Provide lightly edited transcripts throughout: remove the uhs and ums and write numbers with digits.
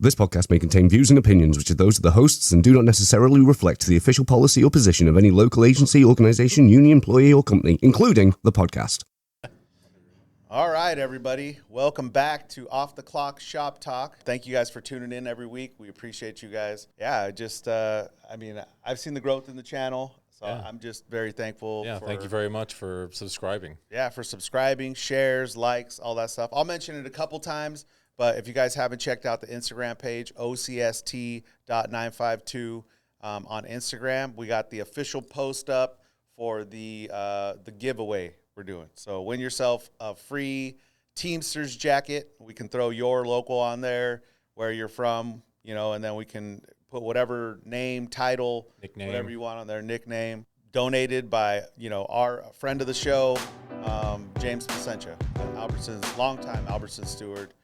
This podcast may contain views and opinions which are those of the hosts and do not necessarily reflect the official policy or position of any local agency, organization, union, employee, or company, including the podcast. All right, everybody. Welcome back to Off the Clock Shop Talk. Thank you guys for tuning in every week. We appreciate you guys. Yeah, I've seen the growth in the channel, so I'm just very thankful. Yeah, thank you very much for subscribing. Yeah, for subscribing, shares, likes, all that stuff. I'll mention it a couple times, but if you guys haven't checked out the Instagram page, OCST.952 on Instagram, we got the official post up for the giveaway we're doing. So win yourself a free Teamsters jacket. We can throw your local on there, where you're from, and then we can put whatever name, title, nickname, whatever you want on there, nickname. Donated by, our friend of the show, James Placentia, longtime Albertson steward.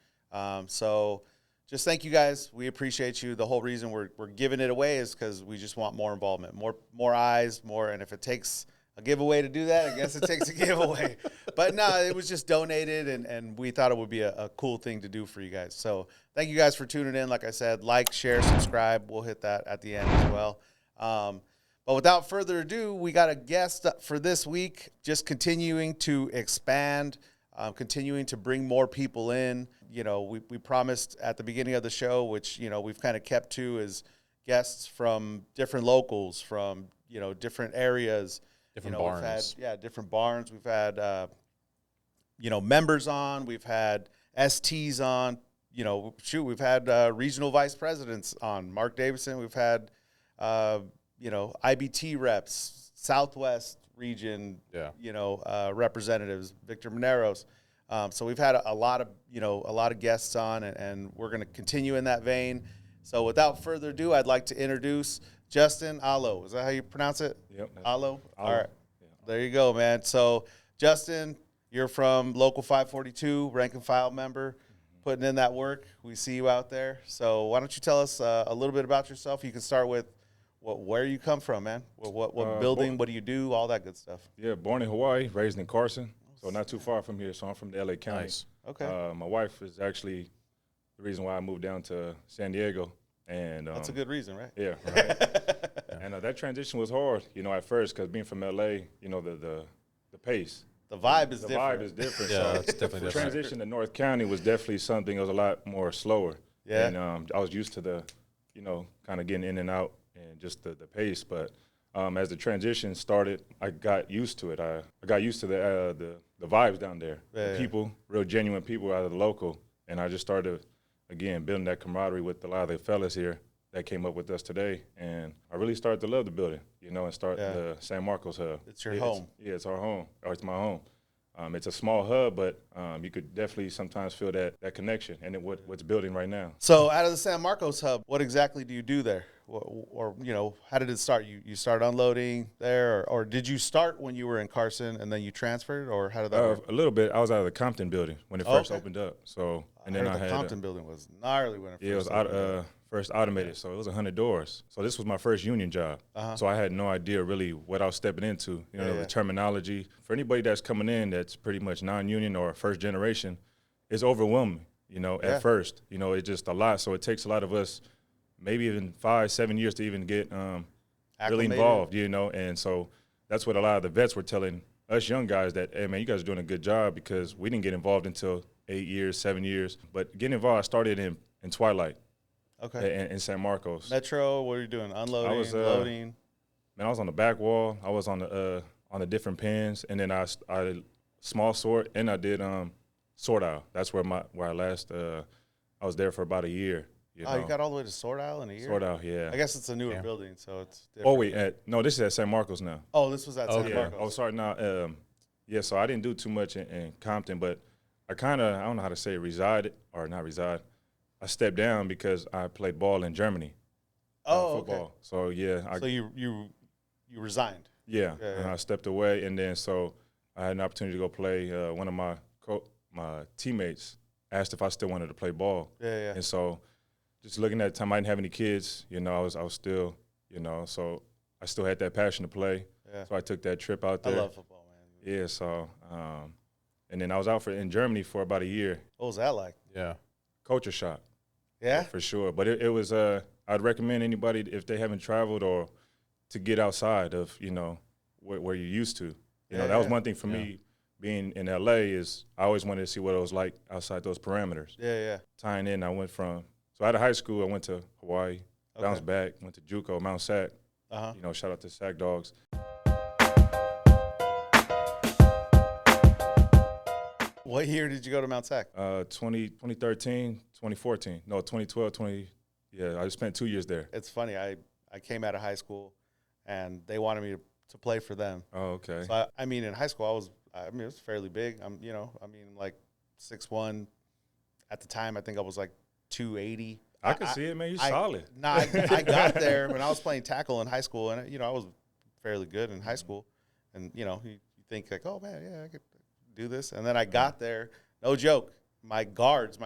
So just thank you guys. We appreciate you. The whole reason we're giving it away is because we just want more involvement, more eyes, more. And if it takes a giveaway to do that, I guess it takes a giveaway. But no, it was just donated, and we thought it would be a cool thing to do for you guys. So thank you guys for tuning in. Like I said, like, share, subscribe. We'll hit that at the end as well. But without further ado, we got a guest for this week, just continuing to expand, continuing to bring more people in. We promised at the beginning of the show, which, we've kind of kept to, is guests from different locals, from, different areas. Different barns. We've had, different barns. We've had, members on. We've had STs on. We've had regional vice presidents on. Mark Davison. We've had, IBT reps, Southwest region, representatives, Victor Moneros. So we've had a lot of guests on, and we're going to continue in that vein. So without further ado, I'd like to introduce Justin Alo. Is that how you pronounce it? Yep. Alo? All right. Yeah. There you go, man. So, Justin, you're from Local 542, rank and file member, putting in that work. We see you out there. So why don't you tell us a little bit about yourself? You can start with where you come from, man. What building, what do you do, all that good stuff. Yeah, born in Hawaii, raised in Carson, so not too far from here. So I'm from the LA County. Nice. Okay. My wife is actually the reason why I moved down to San Diego. And that's a good reason, right? Yeah, right. And that transition was hard, at first, because being from LA, the pace. The vibe is different. The vibe is different. Yeah, so it's definitely the different. transition to North County was definitely something that was a lot more slower. Yeah. And I was used to the, kind of getting in and out and just the pace. But as the transition started, I got used to it. I got used to the vibes down there. Yeah, the people, real genuine people out of the local. And I just started, again, building that camaraderie with a lot of the fellas here that came up with us today. And I really started to love the building, and start the San Marcos hub. It's your home. It's our home, or it's my home. It's a small hub, but you could definitely sometimes feel that connection and what's building right now. So out of the San Marcos hub, what exactly do you do there? Or how did it start? You started unloading there, or did you start when you were in Carson and then you transferred, or how did that work? A little bit. I was out of the Compton building when it first opened up. So, and then I had the Compton building was gnarly when it first opened up. First automated, so it was 100 doors. So this was my first union job. So I had no idea really what I was stepping into, the terminology. For anybody that's coming in that's pretty much non-union or first generation, it's overwhelming, at first. It's just a lot. So it takes a lot of us, maybe even 5-7 years to even get really involved, And so that's what a lot of the vets were telling us young guys, that, hey, man, you guys are doing a good job, because we didn't get involved until 8 years, 7 years. But getting involved, I started in Twilight. Okay. In San Marcos. Metro, what were you doing? Unloading, loading? Man, I was on the back wall. I was on the different pins, and then I small sort, and I did sort out. That's where I last I was there for about a year. You got all the way to Sort Isle in a year? Sort Isle, yeah. I guess it's a newer building, so it's different. Oh, wait. No, this is at San Marcos now. Oh, this was at San Marcos. Oh, sorry. Now, so I didn't do too much in Compton, but I don't know how to say resided or not reside. I stepped down because I played ball in Germany. Football. Okay. So, yeah. So you resigned? Yeah. And I stepped away, and then so I had an opportunity to go play. One of my teammates asked if I still wanted to play ball. Yeah. And so just looking at the time, I didn't have any kids. I was still, so I still had that passion to play. Yeah. So I took that trip out there. I love football, man. Yeah, so and then I was out in Germany for about a year. What was that like? Yeah. Culture shock. Yeah, for sure. But it was I'd recommend anybody if they haven't traveled or to get outside of where you're used to. That was one thing for me being in LA is I always wanted to see what it was like outside those parameters. Yeah. Tying in, I went from out of high school, I went to Hawaii, bounced back, went to JUCO, Mount Sac. Shout out to Sac Dogs. What year did you go to Mount Sac? 2013, 2014. No, 2012, I spent 2 years there. It's funny. I came out of high school, and they wanted me to play for them. Oh, okay. So, I mean, in high school, it was fairly big. Like 6'1". At the time, I think I was like 280. I can see it, man. You're solid. I got there when I was playing tackle in high school, and, I was fairly good in high school. And, you think like, oh, man, yeah, I could do this. And then I got there, no joke, my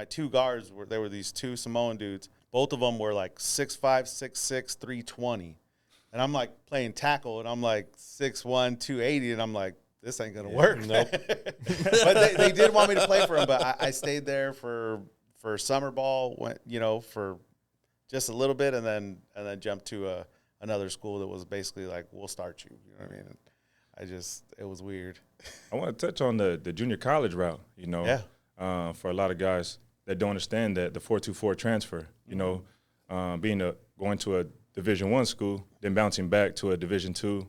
two guards, were these two Samoan dudes. Both of them were like 6'5", 6'6", 320. And I'm like playing tackle, and I'm like 6'1", 280, and I'm like, this ain't going to work. Nope. But they did want me to play for them, but I stayed there for summer ball, went, for just a little bit, and then jumped to another school that was basically like, we'll start you. You know what I mean? It was weird. I want to touch on the junior college route, for a lot of guys that don't understand that the 4.24 transfer, going to a Division I school, then bouncing back to a Division II,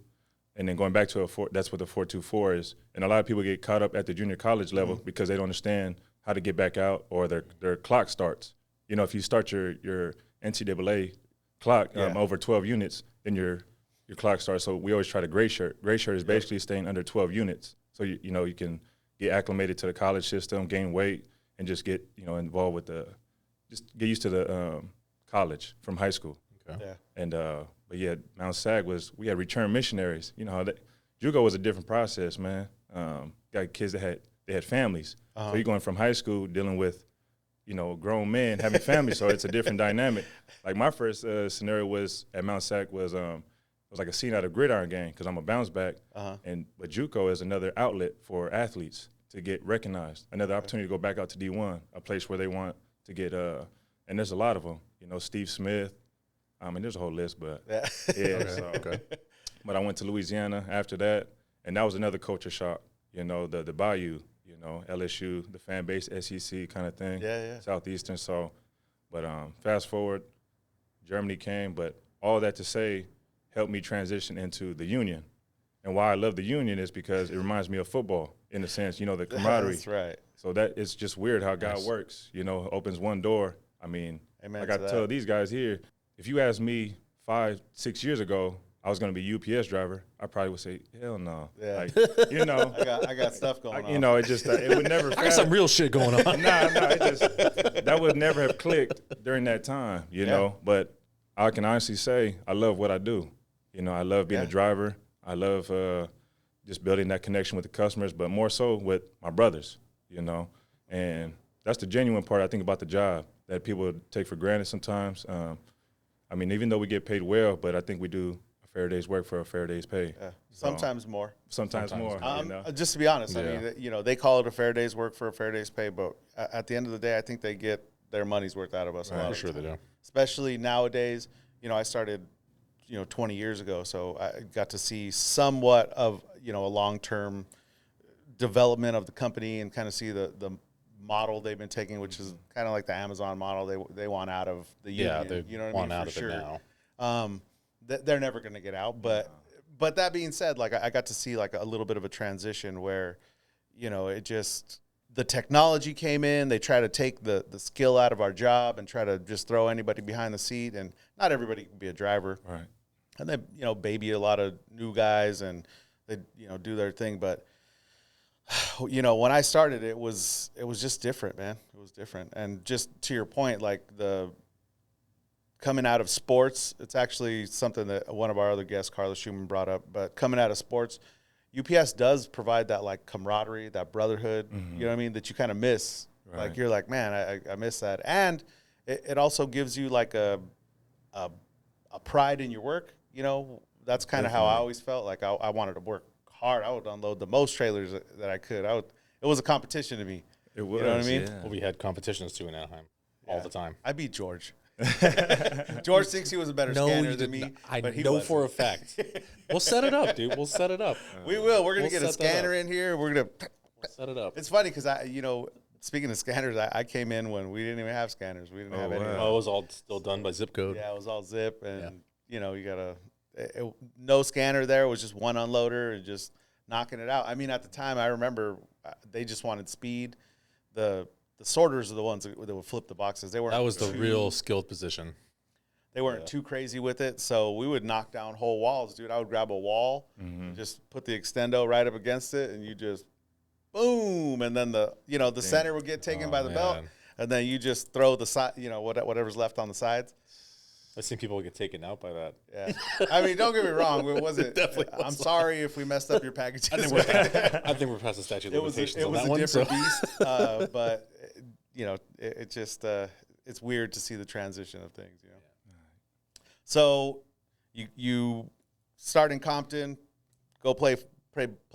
and then going back to that's what the 4.24 is. And a lot of people get caught up at the junior college level because they don't understand how to get back out or their clock starts. If you start your NCAA clock over 12 units, then your clock starts. So we always try to gray shirt. Gray shirt is basically staying under 12 units. So you can get acclimated to the college system, gain weight, and just get involved with just get used to the college from high school. Okay. Yeah. And but Mount Sac we had return missionaries. JUCO was a different process, man. Got kids that had families. So you're going from high school dealing with grown men having families. So it's a different dynamic. Like my first scenario was at Mount Sac was like a scene out of Gridiron Gang because I'm a bounce back. But JUCO is another outlet for athletes to get recognized, another opportunity to go back out to D1, a place where they want to get and there's a lot of them. Steve Smith. And there's a whole list, but okay. But I went to Louisiana after that, and that was another culture shock. The Bayou, LSU, the fan base, SEC kind of thing. Yeah. Southeastern. So, but fast forward, Germany came, but all that to say helped me transition into the Union. And why I love the Union is because it reminds me of football in a sense, the camaraderie. That's right. So that it's just weird how God works, opens one door. I mean, Amen I tell these guys here, if you asked me 5-6 years ago, I was going to be UPS driver, I probably would say, hell no. Yeah. Like, I got stuff going on. It just it would never. I got some real shit going on. That would never have clicked during that time, know. But I can honestly say I love what I do. I love being a driver. I love just building that connection with the customers, but more so with my brothers, And that's the genuine part I think about the job that people take for granted sometimes. Even though we get paid well, but I think we do a fair day's work for a fair day's pay. Yeah. Sometimes more. Sometimes more. Just to be honest, they call it a fair day's work for a fair day's pay, but at the end of the day, I think they get their money's worth out of us. For sure they do. Especially nowadays, I started, 20 years ago, so I got to see somewhat of, a long-term development of the company and kind of see the model they've been taking, which is kind of like the Amazon model. They want out of the union. They want out of it now. They're never going to get out. But that being said, like I got to see like a little bit of a transition where, it just the technology came in. They try to take the skill out of our job and try to just throw anybody behind the seat. And not everybody can be a driver. Right. And they baby a lot of new guys and they do their thing, but. When I started, it was just different, man. It was different. And just to your point, like the coming out of sports, it's actually something that one of our other guests, Carlos Schumann, brought up. But coming out of sports, UPS does provide that like camaraderie, that brotherhood, you know what I mean, that you kind of miss. Right. Like you're like, man, I miss that. And it also gives you like a pride in your work. That's kind of how I always felt. Like I wanted to work hard. I would unload the most trailers that I could. It was a competition to me. It was. You know what I mean? Yeah. Well, we had competitions too in Anaheim. all the time. I beat George. George thinks he was a better scanner than me. I but he know wasn't. for a fact. We'll set it up, dude. We'll set it up. We will. We're gonna We'll get a set that scanner up. in here. We're gonna. We'll set it up. It's funny because speaking of scanners, I came in when we didn't even have scanners. We didn't have any. wow. Oh, it was all still done by zip code. Yeah, it was all zip, and you got no scanner there. It was just one unloader and just knocking it out. I mean, at the time, I remember they just wanted speed. The sorters are the ones that would flip the boxes. They weren't. That was the real skilled position. They weren't too crazy with it, so we would knock down whole walls, dude. I would grab a wall, just put the extendo right up against it, and you just boom, and then the center would get taken by the belt, and then you just throw the side, whatever's left on the sides. I've seen people get taken out by that. Yeah, I mean, don't get me wrong, it wasn't. definitely I'm sorry if we messed up your packages. I think we're past the statute of limitations It was on that a one. different beast, but it just it's weird to see the transition of things. So you start in Compton, go play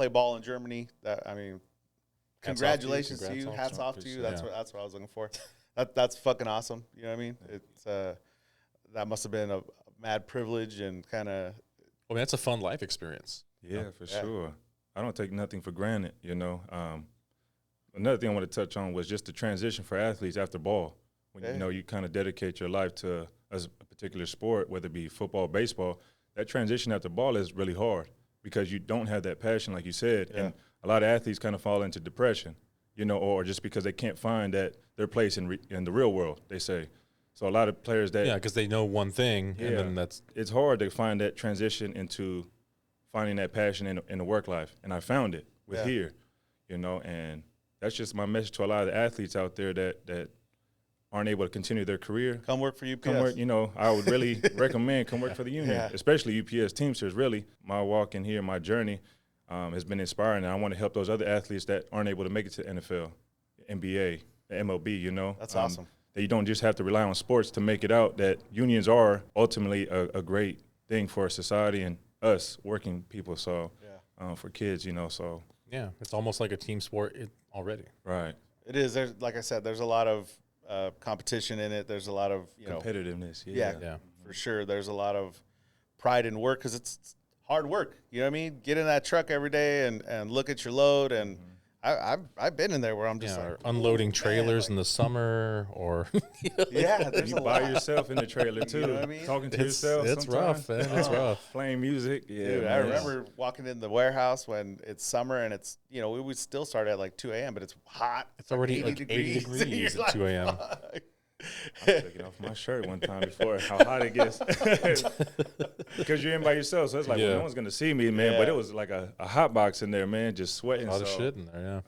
ball in Germany. Congratulations to you. Hats off to you. That's what I was looking for. That's fucking awesome. You know what I mean? It's that must have been a mad privilege and kind of. I mean, that's a fun life experience. Yeah, for sure. I don't take nothing for granted. Another thing I want to touch on was just the transition for athletes after ball. When you kind of dedicate your life to a particular sport, whether it be football, baseball, that transition after ball is really hard because you don't have that passion, like you said. Yeah. And a lot of athletes kind of fall into depression, or just because they can't find their place in the real world, they say. So a lot of players that because they know one thing, and then it's hard to find that transition into finding that passion in the work life. And I found it with here, and that's just my message to a lot of the athletes out there that aren't able to continue their career. Come work for UPS. Come work, I would really recommend come work for the union, especially UPS Teamsters. Really, my walk in here, my journey has been inspiring, and I want to help those other athletes that aren't able to make it to the NFL, NBA, the MLB, That's awesome. That you don't just have to rely on sports to make it out, that unions are ultimately a great thing for society and us working people, so for kids, so. Yeah, it's almost like a team sport already. Right. It is. Like I said, there's a lot of competition in it. There's a lot of competitiveness. Yeah, for sure. There's a lot of pride in work because it's hard work. You know what I mean? Get in that truck every day and look at your load. And I've been in there where I'm just like unloading trailers in the summer, or there's you a lot. by yourself in the trailer too. You know what I mean? Talking to yourself. It's sometimes. rough, man. It's rough. Playing music. Yeah, Dude, I man. remember walking in the warehouse when it's summer and it's we would still start at like 2 a.m. but it's hot. It's already like 80 degrees at 2 a.m. I'm taking off my shirt one time before how hot it gets because you're in by yourself, so it's like well, no one's gonna see me, man. But it was like a hot box in there, man, just sweating. A lot of shit in there,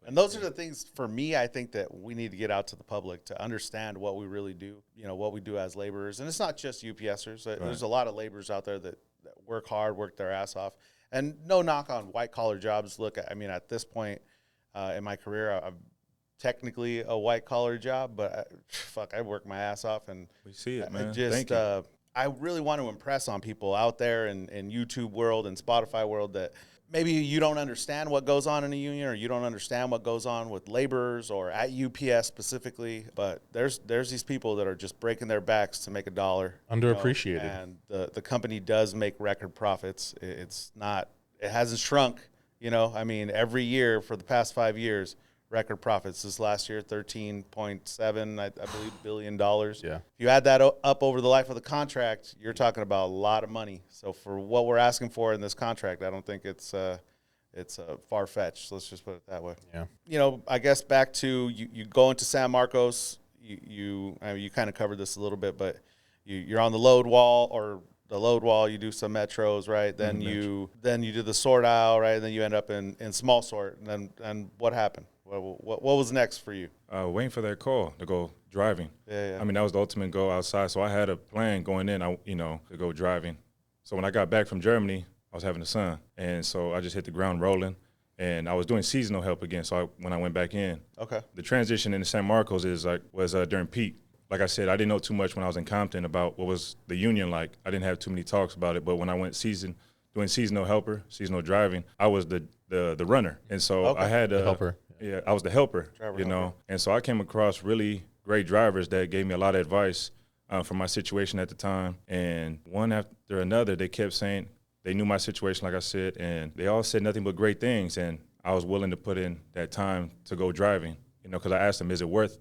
and those are the things for me. I think that we need to get out to the public to understand what we really do. What we do as laborers, and it's not just UPSers. Right. There's a lot of laborers out there that work hard, work their ass off, and no knock on white collar jobs. Look, I mean, at this point in my career, I'm technically a white collar job, but I work my ass off, and we see it, man. Thank you. I really want to impress on people out there in YouTube world and Spotify world that maybe you don't understand what goes on in a union, or you don't understand what goes on with laborers or at UPS specifically. But there's these people that are just breaking their backs to make a dollar. Underappreciated. And the company does make record profits. It hasn't shrunk. I mean, every year for the past 5 years, record profits. This last year, $13.7, I believe, $billion. Yeah. If you add that up over the life of the contract, you're talking about a lot of money. So for what we're asking for in this contract, I don't think it's far-fetched. Let's just put it that way. Yeah. I guess back to you go into San Marcos. You kind of covered this a little bit, but you're on the load wall you do some metros, right? Then you do the sort aisle, right? And then you end up in small sort. And then what happened? What was next for you? Waiting for that call to go driving. Yeah. I mean, that was the ultimate goal outside. So I had a plan going in, to go driving. So when I got back from Germany, I was having a son. And so I just hit the ground rolling. And I was doing seasonal help again. So when I went back in, the transition into San Marcos was during peak. Like I said, I didn't know too much when I was in Compton about what was the union like. I didn't have too many talks about it. But when I went doing seasonal helper, seasonal driving, I was the runner. And so I had the helper. Yeah, I was the helper, Driver helper. And so I came across really great drivers that gave me a lot of advice for my situation at the time. And one after another, they kept saying they knew my situation, like I said, and they all said nothing but great things. And I was willing to put in that time to go driving, because I asked them, is it worth,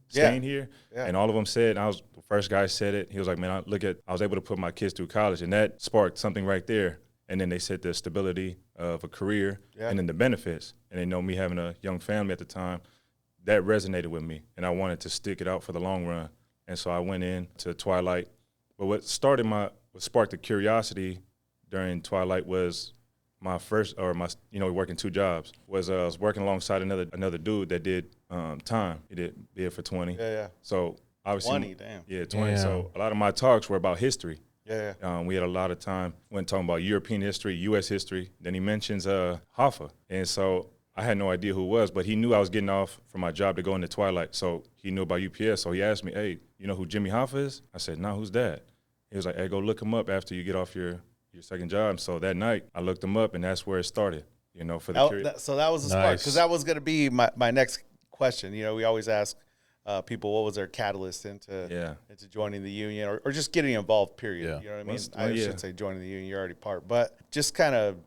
staying here? Yeah. And all of them said, the first guy said it. He was like, man, I was able to put my kids through college, and that sparked something right there. And then they said the stability of a career and then the benefits. And they know me having a young family at the time, that resonated with me. And I wanted to stick it out for the long run. And so I went in to Twilight. But what sparked the curiosity during Twilight was working 2 jobs. I was working alongside another dude that did time. He did bid for 20. Yeah. So obviously 20, damn. Yeah, 20. Damn. So a lot of my talks were about history. Yeah. We had a lot of time when talking about European history, U.S. history. Then he mentions Hoffa. And so I had no idea who it was, but he knew I was getting off from my job to go into Twilight. So he knew about UPS. So he asked me, hey, you know who Jimmy Hoffa is? I said, no, who's that? He was like, hey, go look him up after you get off your second job. And so that night I looked him up, and that's where it started, for the So that was the spark, because that was going to be my next question. We always ask people what was their catalyst into joining the union or just getting involved, period. Yeah. You know what I mean? I should say joining the union, you're already part. But just kind of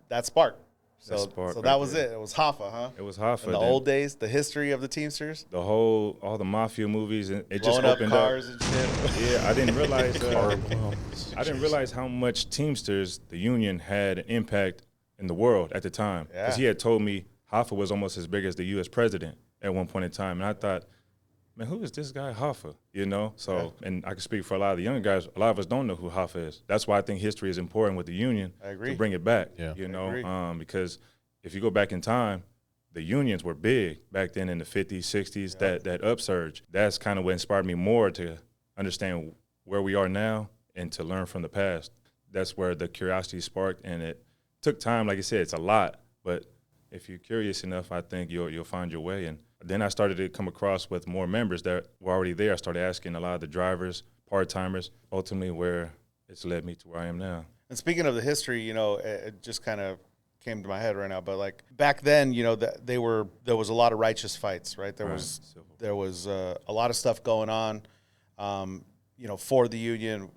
that spark. So that was it. It was Hoffa, huh? It was Hoffa. In the old days, the history of the Teamsters. All the mafia movies, and it Blowing just opened up cars and shit. Yeah, I didn't realize. I didn't realize how much Teamsters, the union, had an impact in the world at the time. Because he had told me Hoffa was almost as big as the U.S. president at one point in time, and I thought, man, who is this guy Hoffa? So, and I can speak for a lot of the younger guys. A lot of us don't know who Hoffa is. That's why I think history is important with the union. I agree. To bring it back. Yeah. Because if you go back in time, the unions were big back then in the 50s, 60s. That upsurge. That's kind of what inspired me more to understand where we are now and to learn from the past. That's where the curiosity sparked, and it took time. Like I said, it's a lot, but if you're curious enough, I think you'll find your way. And then I started to come across with more members that were already there. I started asking a lot of the drivers, part-timers, ultimately where it's led me to where I am now. And speaking of the history, it just kind of came to my head right now. But like back then, there was a lot of righteous fights, right? There was a lot of stuff going on, for the union.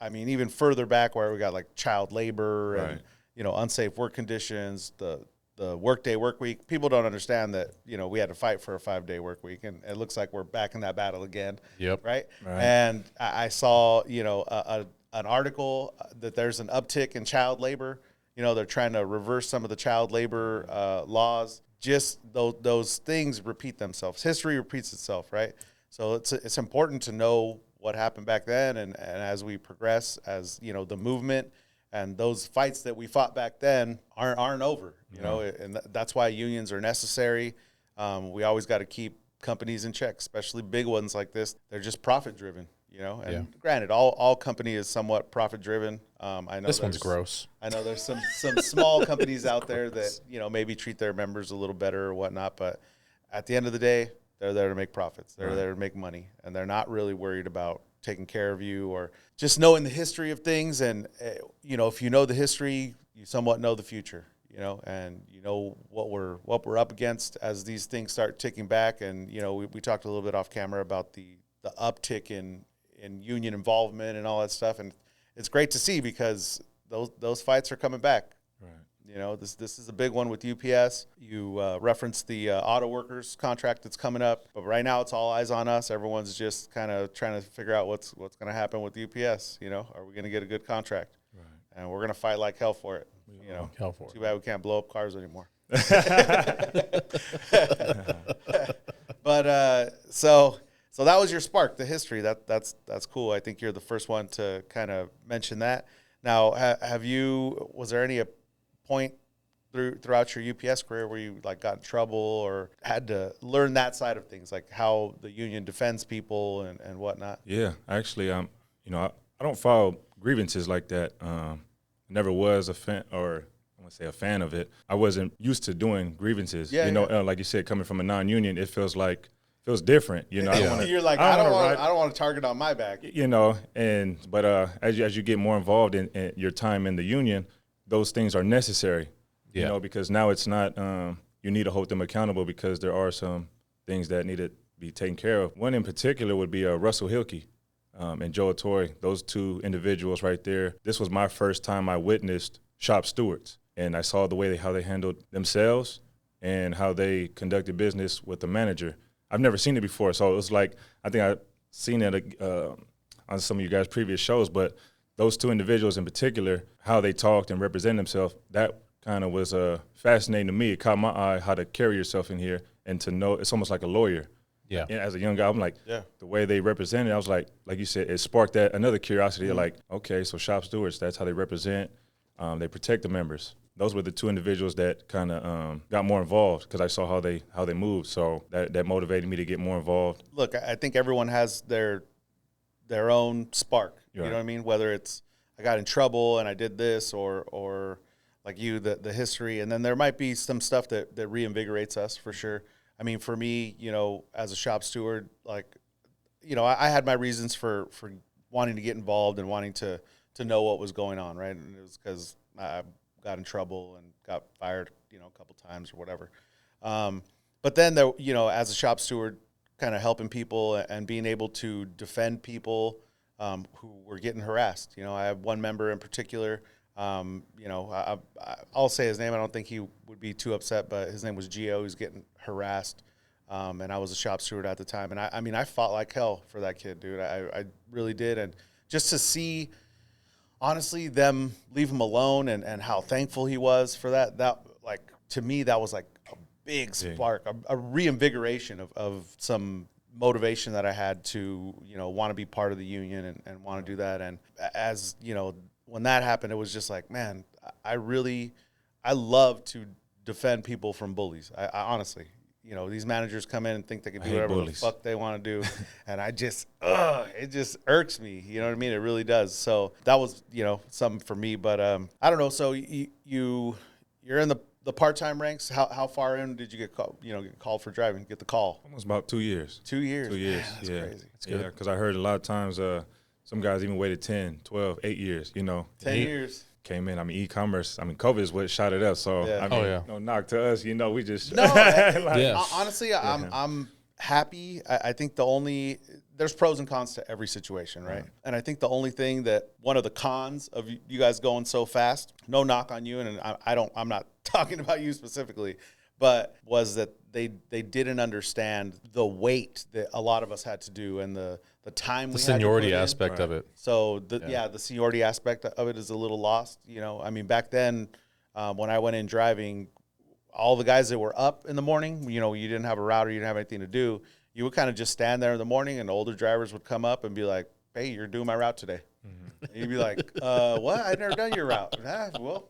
I mean, even further back where we got like child labor and unsafe work conditions, the workday work week. People don't understand that, we had to fight for a 5-day work week, and it looks like we're back in that battle again. Yep. Right. And I saw, an article that there's an uptick in child labor. They're trying to reverse some of the child labor laws. Just those things repeat themselves. History repeats itself, right? So it's important to know what happened back then, and as we progress, as the movement and those fights that we fought back then aren't over. And that's why unions are necessary. We always got to keep companies in check, especially big ones like this. They're just profit driven. And granted, all company is somewhat profit driven. I know this one's gross. I know there's some small companies out there that maybe treat their members a little better or whatnot, but at the end of the day, they're there to make profits. They're there to make money, and they're not really worried about taking care of you or just knowing the history of things. And if you know the history, you somewhat know the future. And what we're up against as these things start ticking back. And we talked a little bit off camera about the uptick in union involvement and all that stuff, and it's great to see because those fights are coming back. Right. This is a big one with UPS. You referenced the auto workers contract that's coming up, but right now it's all eyes on us. Everyone's just kind of trying to figure out what's going to happen with UPS. Are we going to get a good contract? Right. And we're going to fight like hell for it. Hell for it. Too bad we can't blow up cars anymore. But so that was your spark, the history. That's cool. I think you're the first one to kind of mention that. Now, was there any point throughout your UPS career where you like got in trouble or had to learn that side of things, like how the union defends people and whatnot? Yeah, actually, I don't file grievances like that. Never was a fan, or I want to say a fan of it. I wasn't used to doing grievances. Like you said, coming from a non-union, it feels different. You're like, I don't want a target on my back. But as you get more involved in your time in the union, those things are necessary. Because now it's not you need to hold them accountable because there are some things that need to be taken care of. One in particular would be Russell Hilke and Joe Torre. Those two individuals right there. This was my first time I witnessed shop stewards, and I saw the way how they handled themselves and how they conducted business with the manager. I've never seen it before, so it was like, I think I've seen it on some of you guys' previous shows, but those two individuals in particular, how they talked and represented themselves, that kind of was fascinating to me. It caught my eye how to carry yourself in here and to know it's almost like a lawyer. Yeah. And as a young guy, I'm like, the way they represented, I was like you said, it sparked that another curiosity. Like, okay, so shop stewards, that's how they represent. They protect the members. Those were the two individuals that kind of got more involved because I saw how they moved. So that motivated me to get more involved. Look, I think everyone has their own spark. You know what I mean? Whether it's I got in trouble and I did this, or like you, the history, and then there might be some stuff that reinvigorates us for sure. I mean, for me, as a shop steward, like, I had my reasons for wanting to get involved and wanting to know what was going on, right? And it was because I got in trouble and got fired, a couple times or whatever. But then there, as a shop steward, kind of helping people and being able to defend people who were getting harassed. I have one member in particular. I'll say his name. I don't think he would be too upset, but his name was Gio. He was getting harassed, and I was a shop steward at the time. And I fought like hell for that kid, dude. I really did. And just to see, honestly, them leave him alone and how thankful he was for that, like, to me, that was like a big spark, a reinvigoration of some motivation that I had to, want to be part of the union and want to do that. And as, when that happened, it was just like, man, I love to defend people from bullies. I honestly, these managers come in and think they can do whatever the fuck they want to do. And it just irks me. You know what I mean? It really does. So that was, something for me. But I don't know. So you're in the part-time ranks. How far in did you get called, get called for driving, get the call? Almost about 2 years. 2 years. 2 years. Man, that's crazy. That's good. Yeah, because I heard a lot of times some guys even waited 10, 12, 8 years, 10 years. Came in. e-commerce. COVID is what shot it up. So, no knock to us. We just. No, honestly, I'm happy. I think there's pros and cons to every situation, right? And I think the only thing that one of the cons of you guys going so fast, no knock on you, and I'm not talking about you specifically, but was that they didn't understand the weight that a lot of us had to do and the time we had to put in. The seniority aspect of it. So the seniority aspect of it is a little lost. Back then when I went in driving, all the guys that were up in the morning, you didn't have a route or you didn't have anything to do. You would kind of just stand there in the morning, and the older drivers would come up and be like, "Hey, you're doing my route today." And you'd be like, "What? I've never done your route." Well,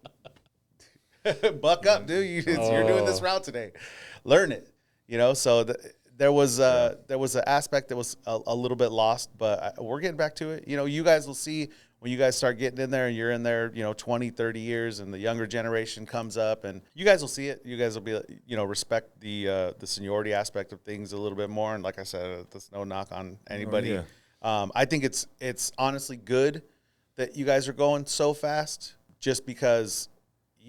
buck up, dude. You're doing this route today. Learn it. So there was an aspect that was a little bit lost, but we're getting back to it. You guys will see when you guys start getting in there and you're in there, 20, 30 years, and the younger generation comes up, and you guys will see it. You guys will be, respect the seniority aspect of things a little bit more. And like I said, there's no knock on anybody. I think it's honestly good that you guys are going so fast, just because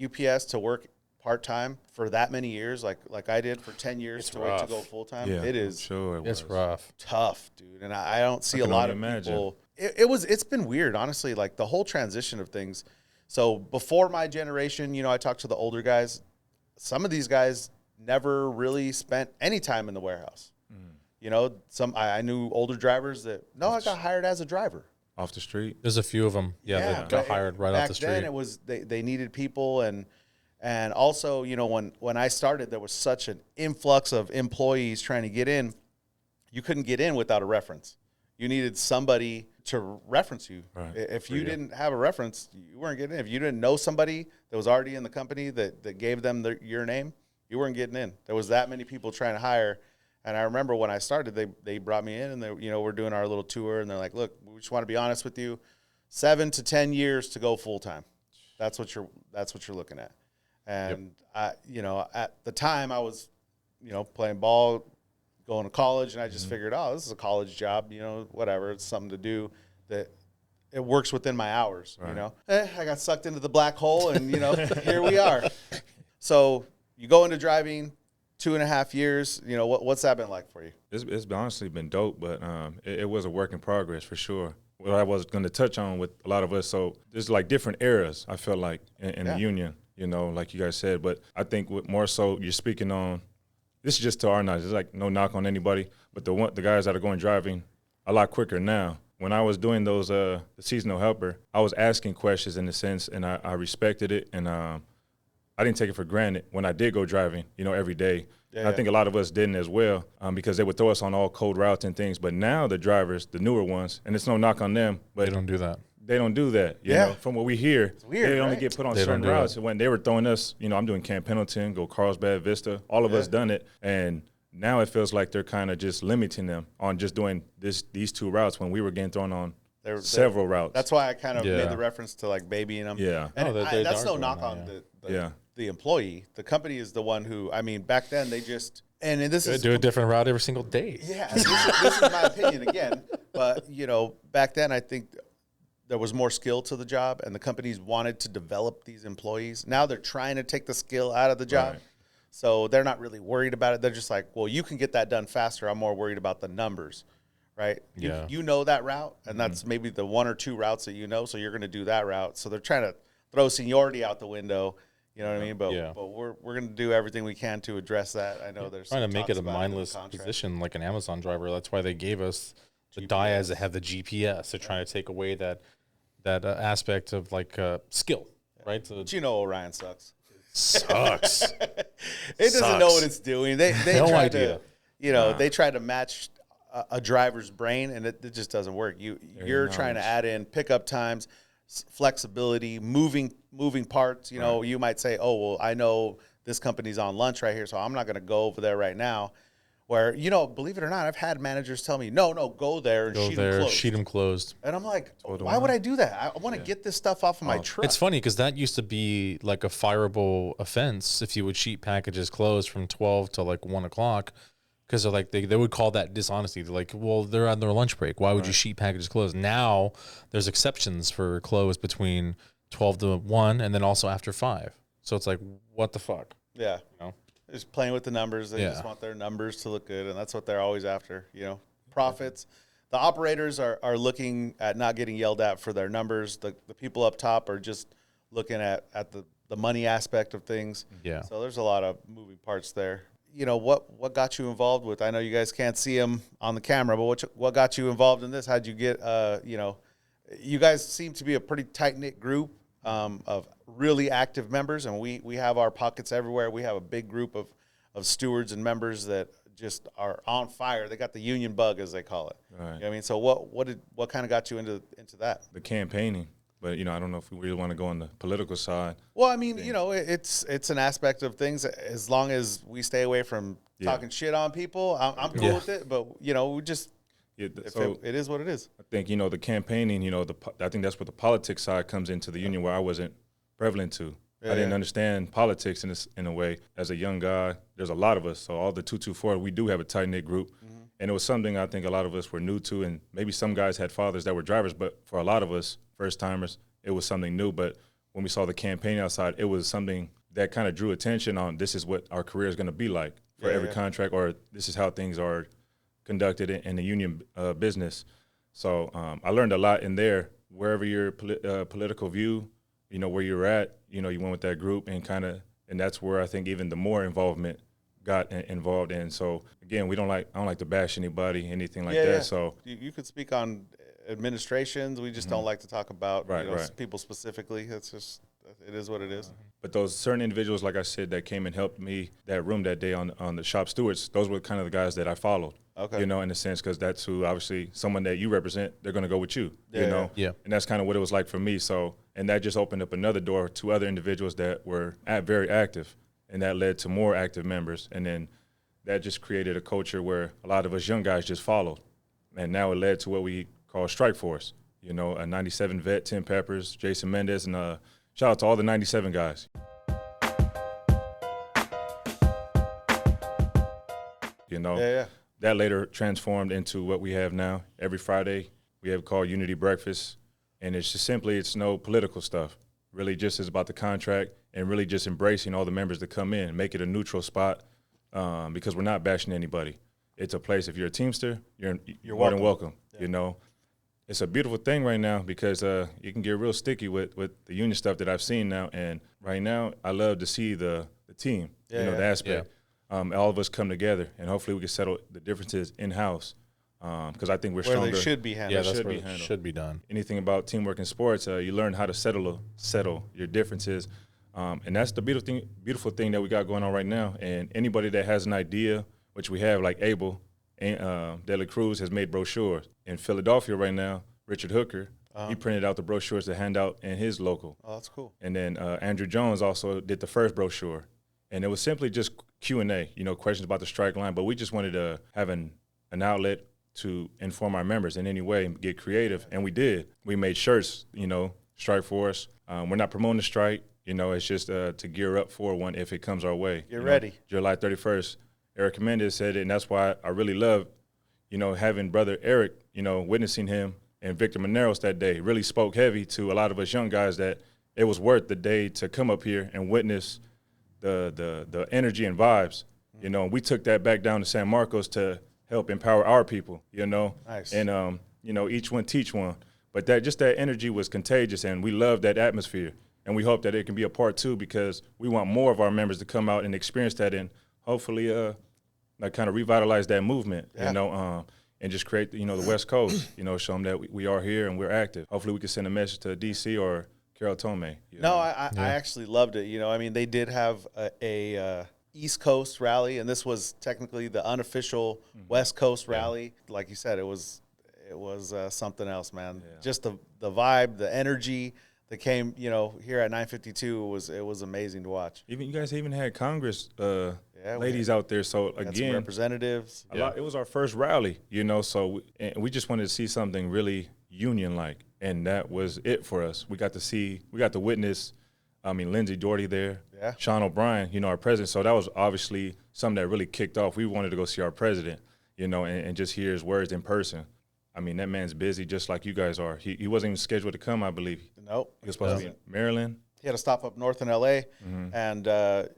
UPS to work part-time for that many years, like I did for 10 years to wait to go full-time. Yeah, it is. Sure it's rough. Tough, dude. And I don't see a lot of people. It's been weird, honestly, like the whole transition of things. So before my generation, I talked to the older guys. Some of these guys never really spent any time in the warehouse. I knew older drivers that, I got hired as a driver. Off the street? There's a few of them, that got hired right off the street. Back then, it was they needed people, and also, when I started, there was such an influx of employees trying to get in. You couldn't get in without a reference. You needed somebody to reference you. Right. If you didn't have a reference, you weren't getting in. If you didn't know somebody that was already in the company that gave them your name, you weren't getting in. There was that many people trying to hire. And I remember when I started, they brought me in, and we're doing our little tour, and they're like, "Look, we just want to be honest with you, 7 to 10 years to go full time. That's what you're looking at." And at the time I was, playing ball, going to college, and I just figured, this is a college job, whatever, it's something to do that it works within my hours, I got sucked into the black hole, and here we are. So you go into driving, 2.5 years, you know, what's that been like for you? It's honestly been dope, but it was a work in progress for sure. What I was going to touch on with a lot of us, so there's like different eras, I feel like, in the union, you know, like you guys said. But I think more so you're speaking on, this is just to our knowledge. It's like no knock on anybody, but the guys that are going driving a lot quicker now. When I was doing those the seasonal helper, I was asking questions in a sense, and I respected it, and I didn't take it for granted when I did go driving, you know, every day. I think a lot of us didn't as well because they would throw us on all cold routes and things. But now the drivers, the newer ones, and it's no knock on them, but They don't do that. They don't do that. You know, from what we hear, weird, they only right? get put on They certain don't do routes. that. When they were throwing us, you know, I'm doing Camp Pendleton, go Carlsbad, Vista. All of us done it, and now it feels like they're kind of just limiting them on just doing these 2 routes when we were getting thrown on several routes. That's why I kind of made the reference to like babying them. Yeah. And that's no doing knock that, on the employee. The company is the one who, I mean, back then they just, and this They is do a different route every single day. Yeah, this is my opinion again. But, you know, back then I think there was more skill to the job, and the companies wanted to develop these employees. Now they're trying to take the skill out of the job. Right. So they're not really worried about it. They're just like, well, you can get that done faster. I'm more worried about the numbers, right? Yeah. You know that route, and that's maybe the 1 or 2 routes that you know, so you're going to do that route. So they're trying to throw seniority out the window. You know what I mean? But we're going to do everything we can to address that. I know there's Trying to make it a talks about mindless in the contract. position like an Amazon driver. That's why they gave us the dias that have the GPS. They're trying to take away that aspect of like skill, right? So But you know Orion sucks. sucks. It doesn't know what it's doing. They No try idea. to, you know, they try to match a driver's brain, and it just doesn't work. You're trying to add in pickup times, flexibility, moving parts. You know, you might say, oh, well, I know this company's on lunch right here, so I'm not going to go over there right now. Where, you know, believe it or not, I've had managers tell me, no, go there and sheet them closed. And I'm like, why would I do that? I want to get this stuff off of my truck. It's funny because that used to be like a fireable offense if you would sheet packages closed from 12 to like 1 o'clock. Because like they would call that dishonesty. They're like, well, they're on their lunch break. Why would you sheet packages closed? Now there's exceptions for close between 12 to 1 and then also after 5. So it's like, what the fuck? Yeah. You know? Just playing with the numbers. They just want their numbers to look good, and that's what they're always after, you know, profits. The operators are looking at not getting yelled at for their numbers. The people up top are just looking at the money aspect of things. Yeah. So there's a lot of moving parts there. You know, what got you involved with, I know you guys can't see them on the camera, but what got you involved in this? How'd you get, you know, you guys seem to be a pretty tight-knit group of really active members, and we have our pockets everywhere. We have a big group of stewards and members that just are on fire. They got the union bug, as they call it. Right. You know what I mean? So what kind of got you into that? The campaigning. But, you know, I don't know if we really want to go on the political side. Well, I mean, you know, it's an aspect of things. As long as we stay away from talking shit on people, I'm cool with it. But, you know, we just it is what it is. I think, you know, the campaigning, you know, I think that's where the politics side comes into the union, where I wasn't prevalent to. I didn't understand politics in a way. As a young guy, there's a lot of us. So all the 224, we do have a tight-knit group. And it was something I think a lot of us were new to, and maybe some guys had fathers that were drivers, but for a lot of us, first-timers, it was something new. But when we saw the campaign outside, it was something that kind of drew attention on this is what our career is going to be like for every contract, or this is how things are conducted in the union business. So I learned a lot in there. Wherever your political view, you know, where you're at, you know, you went with that group and and that's where I think even the more involvement got involved in. So again, I don't like to bash anybody, anything like that. Yeah. So you could speak on administrations. We just don't like to talk about people specifically. It's just, it is what it is. But those certain individuals, like I said, that came and helped me that room that day on the shop stewards, those were kind of the guys that I followed. Okay. You know, in a sense, because that's who, obviously, someone that you represent, they're going to go with you, you know? Yeah. And that's kind of what it was like for me. So, and that just opened up another door to other individuals that were very active, and that led to more active members. And then that just created a culture where a lot of us young guys just followed. And now it led to what we call Strikeforce, you know, a 97 vet, Tim Peppers, Jason Mendez, and shout out to all the 97 guys. You know, that later transformed into what we have now. Every Friday, we have called Unity Breakfast, and it's just simply, it's no political stuff. Really just is about the contract and really just embracing all the members that come in, make it a neutral spot because we're not bashing anybody. It's a place, if you're a Teamster, you're more than welcome. Yeah. You know, it's a beautiful thing right now because you can get real sticky with the union stuff that I've seen now. And right now, I love to see the team, the aspect. All of us come together, and hopefully we can settle the differences in-house because I think we're stronger. Where they should be handled. Yeah, that's where it should be done. Anything about teamwork in sports, you learn how to settle your differences. And that's the beautiful thing that we got going on right now. And anybody that has an idea, which we have, like Abel DeLacruz has made brochures. In Philadelphia right now, Richard Hooker, he printed out the brochures to hand out in his local. Oh, that's cool. And then Andrew Jones also did the first brochure. And it was simply just Q&A, questions about the strike line. But we just wanted to have an outlet to inform our members in any way and get creative. And we did. We made shirts, Strikeforce. We're not promoting the strike. It's just to gear up for one if it comes our way. Get ready. July 31st, Eric Mendez said it, and that's why I really love, having brother Eric, witnessing him and Victor Moneros that day really spoke heavy to a lot of us young guys that it was worth the day to come up here and witness the energy and vibes. We took that back down to San Marcos to help empower our people, Nice. And, each one teach one. But that energy was contagious, and we loved that atmosphere. And we hope that it can be a part two because we want more of our members to come out and experience that and hopefully kind of revitalize that movement, and just create, the West Coast, show them that we are here and we're active. Hopefully we can send a message to D.C. or Carroll Tome. I actually loved it. They did have a East Coast rally, and this was technically the unofficial West Coast rally. Like you said, it was something else, man. Yeah. Just the vibe, the energy that came, here at 952 it was amazing to watch. You guys even had Congress ladies out there. So again, some representatives. It was our first rally, So we just wanted to see something really union-like, and that was it for us. We got to witness. Lindsey Doherty there, Sean O'Brien, our president. So that was obviously something that really kicked off. We wanted to go see our president, and just hear his words in person. That man's busy just like you guys are. He wasn't even scheduled to come, I believe. Nope. He was supposed to be in Maryland. He had to stop up north in L.A. And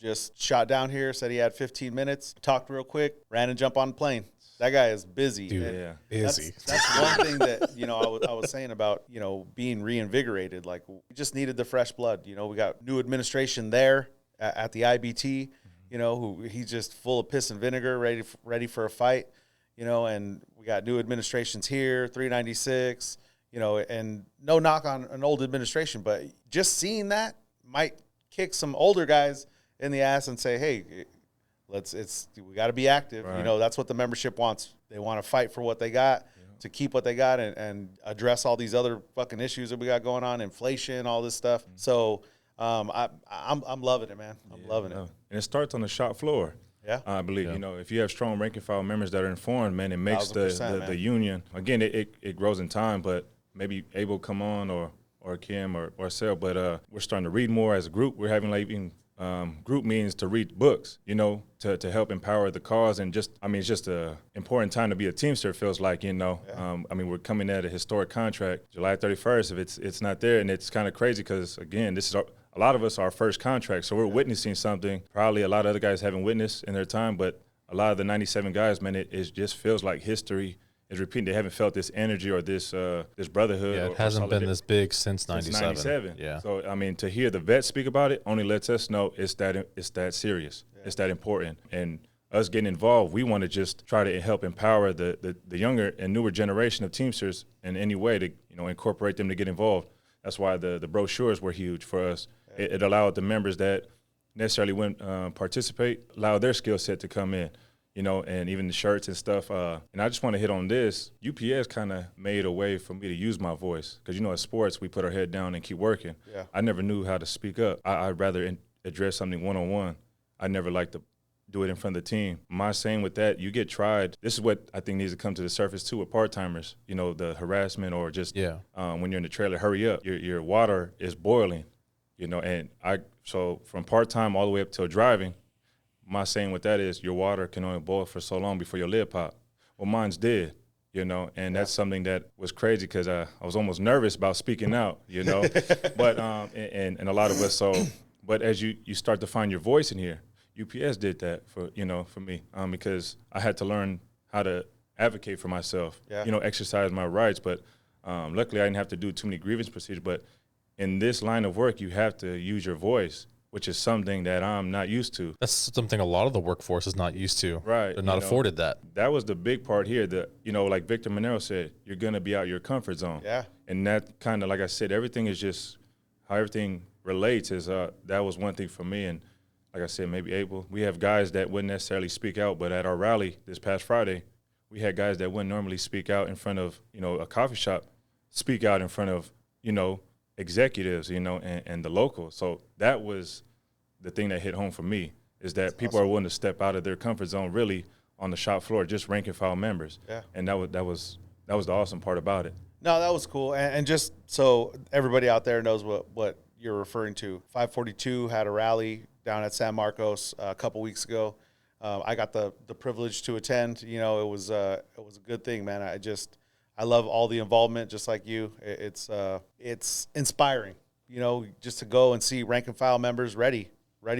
just shot down here, said he had 15 minutes, talked real quick, ran and jumped on the plane. That guy is busy. Dude, busy. That's one thing that, I was saying about, being reinvigorated. Like, we just needed the fresh blood. We got new administration there at the IBT, who he's just full of piss and vinegar, ready for a fight, and we got new administrations here, 396, and no knock on an old administration, but just seeing that might kick some older guys in the ass and say, hey, we got to be active. Right. That's what the membership wants. They want to fight for what they got, to keep what they got, and address all these other fucking issues that we got going on, inflation, all this stuff. So I'm loving it, man. I'm loving it. And it starts on the shop floor. Yeah, I believe, if you have strong rank and file members that are informed, man, it makes the union, again, it grows in time, but maybe Abel come on or Kim or Sel, but we're starting to read more as a group. We're having group meetings to read books, to help empower the cause. And it's just a important time to be a Teamster, it feels like, we're coming at a historic contract, July 31st, if it's not there. And it's kind of crazy because, again, this is a lot of us, our first contract. So we're witnessing something probably a lot of other guys haven't witnessed in their time, but a lot of the 97 guys, man, it just feels like history is repeating. They haven't felt this energy or this brotherhood. Yeah, it hasn't been this big since 97. Yeah. So, to hear the vets speak about it only lets us know it's that serious. Yeah. It's that important. And us getting involved, we want to just try to help empower the younger and newer generation of Teamsters in any way to, incorporate them to get involved. That's why the brochures were huge for us. Yeah. It allowed the members that necessarily wouldn't participate, allow their skill set to come in. And even the shirts and stuff. And I just want to hit on this. UPS kind of made a way for me to use my voice. Because, in sports, we put our head down and keep working. Yeah. I never knew how to speak up. I'd rather address something one-on-one. I never liked to do it in front of the team. My saying with that, you get tried. This is what I think needs to come to the surface, too, with part-timers. The harassment or just when you're in the trailer, hurry up. Your water is boiling, And so from part-time all the way up till driving, my saying with that is your water can only boil for so long before your lid pop. Well, mine's did, and that's something that was crazy because I was almost nervous about speaking out, But and a lot of us, but as you start to find your voice in here, UPS did that for me, because I had to learn how to advocate for myself, exercise my rights. But luckily I didn't have to do too many grievance procedures. But in this line of work, you have to use your voice, which is something that I'm not used to. That's something a lot of the workforce is not used to. Right. They're not afforded that. That was the big part here. Like Victor Monero said, you're going to be out your comfort zone. Yeah. And that kind of, like I said, everything is just how everything relates is that was one thing for me. And like I said, maybe Abel, we have guys that wouldn't necessarily speak out, but at our rally this past Friday, we had guys that wouldn't normally speak out in front of, a coffee shop, speak out in front of, executives, and the locals. So that was the thing that hit home for me, is that people are willing to step out of their comfort zone really on the shop floor, just rank and file members. Yeah. And that was the awesome part about it. No, that was cool. And just so everybody out there knows what you're referring to, 542 had a rally down at San Marcos a couple weeks ago. I got the privilege to attend. It was a good thing, man. I love all the involvement, just like you. It's inspiring, just to go and see rank and file members ready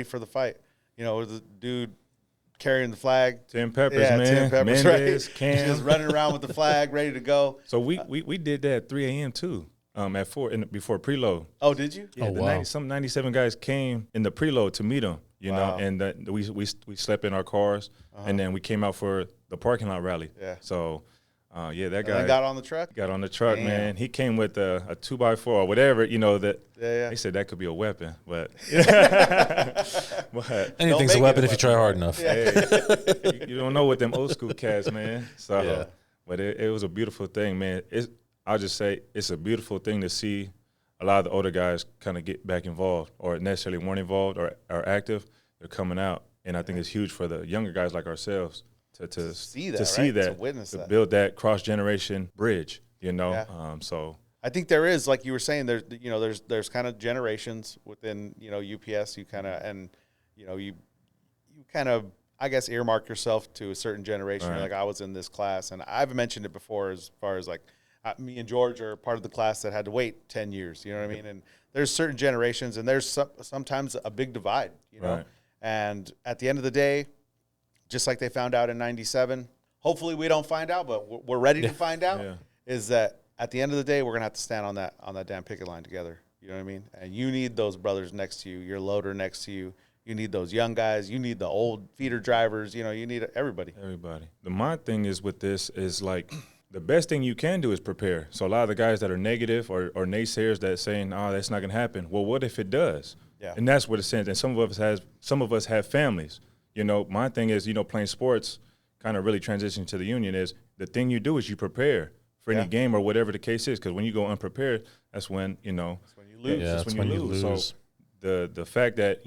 for the fight. The dude carrying the flag. Tim Peppers, man. Tim Peppers, Mendes, right? Cam. Just running around with the flag, ready to go. So we did that at 3 a.m. too, at 4 before preload. Oh, did you? Yeah, wow. Some 97 guys came in the preload to meet him, Wow. and we slept in our cars, and then we came out for the parking lot rally. Yeah. So, that guy And got on the truck? got on the truck, Damn. man. He came with a 2x4 or whatever, that. Yeah. They said that could be a weapon, but Anything's make a it weapon a if you try hard enough. hey, you don't know what them old school cats, man. So, Yeah. but it was a beautiful thing, man. I'll just say it's a beautiful thing to see a lot of the older guys kind of get back involved, or necessarily weren't involved or are active. They're coming out, and I think it's huge for the younger guys like ourselves to see that, to witness to that. build that cross generation bridge. Yeah. So I think there is, like you were saying, there's kind of generations within, UPS. You kind of, and, you kind of, I guess, earmark yourself to a certain generation. Right. You're like, I was in this class, and I've mentioned it before as far as like me and George are part of the class that had to wait 10 years. You know what I mean? And there's certain generations, and there's sometimes a big divide, Right. And at the end of the day, just like they found out in 97, hopefully we don't find out, but we're ready to find out, Yeah. is that at the end of the day, we're going to have to stand on that damn picket line together. You know what I mean? And you need those brothers next to you, your loader next to you. You need those young guys. You need the old feeder drivers. You need everybody. My thing is with this is like the best thing you can do is prepare. So a lot of the guys that are negative or naysayers that saying, "Oh, that's not going to happen." Well, what if it does? Yeah. And that's what it's saying. And some of us have families. My thing is, playing sports kind of really transitioning to the union is the thing you do is you prepare for any game or whatever the case is. Because when you go unprepared, that's when, That's when you lose. Yeah, that's when you lose. So the fact that,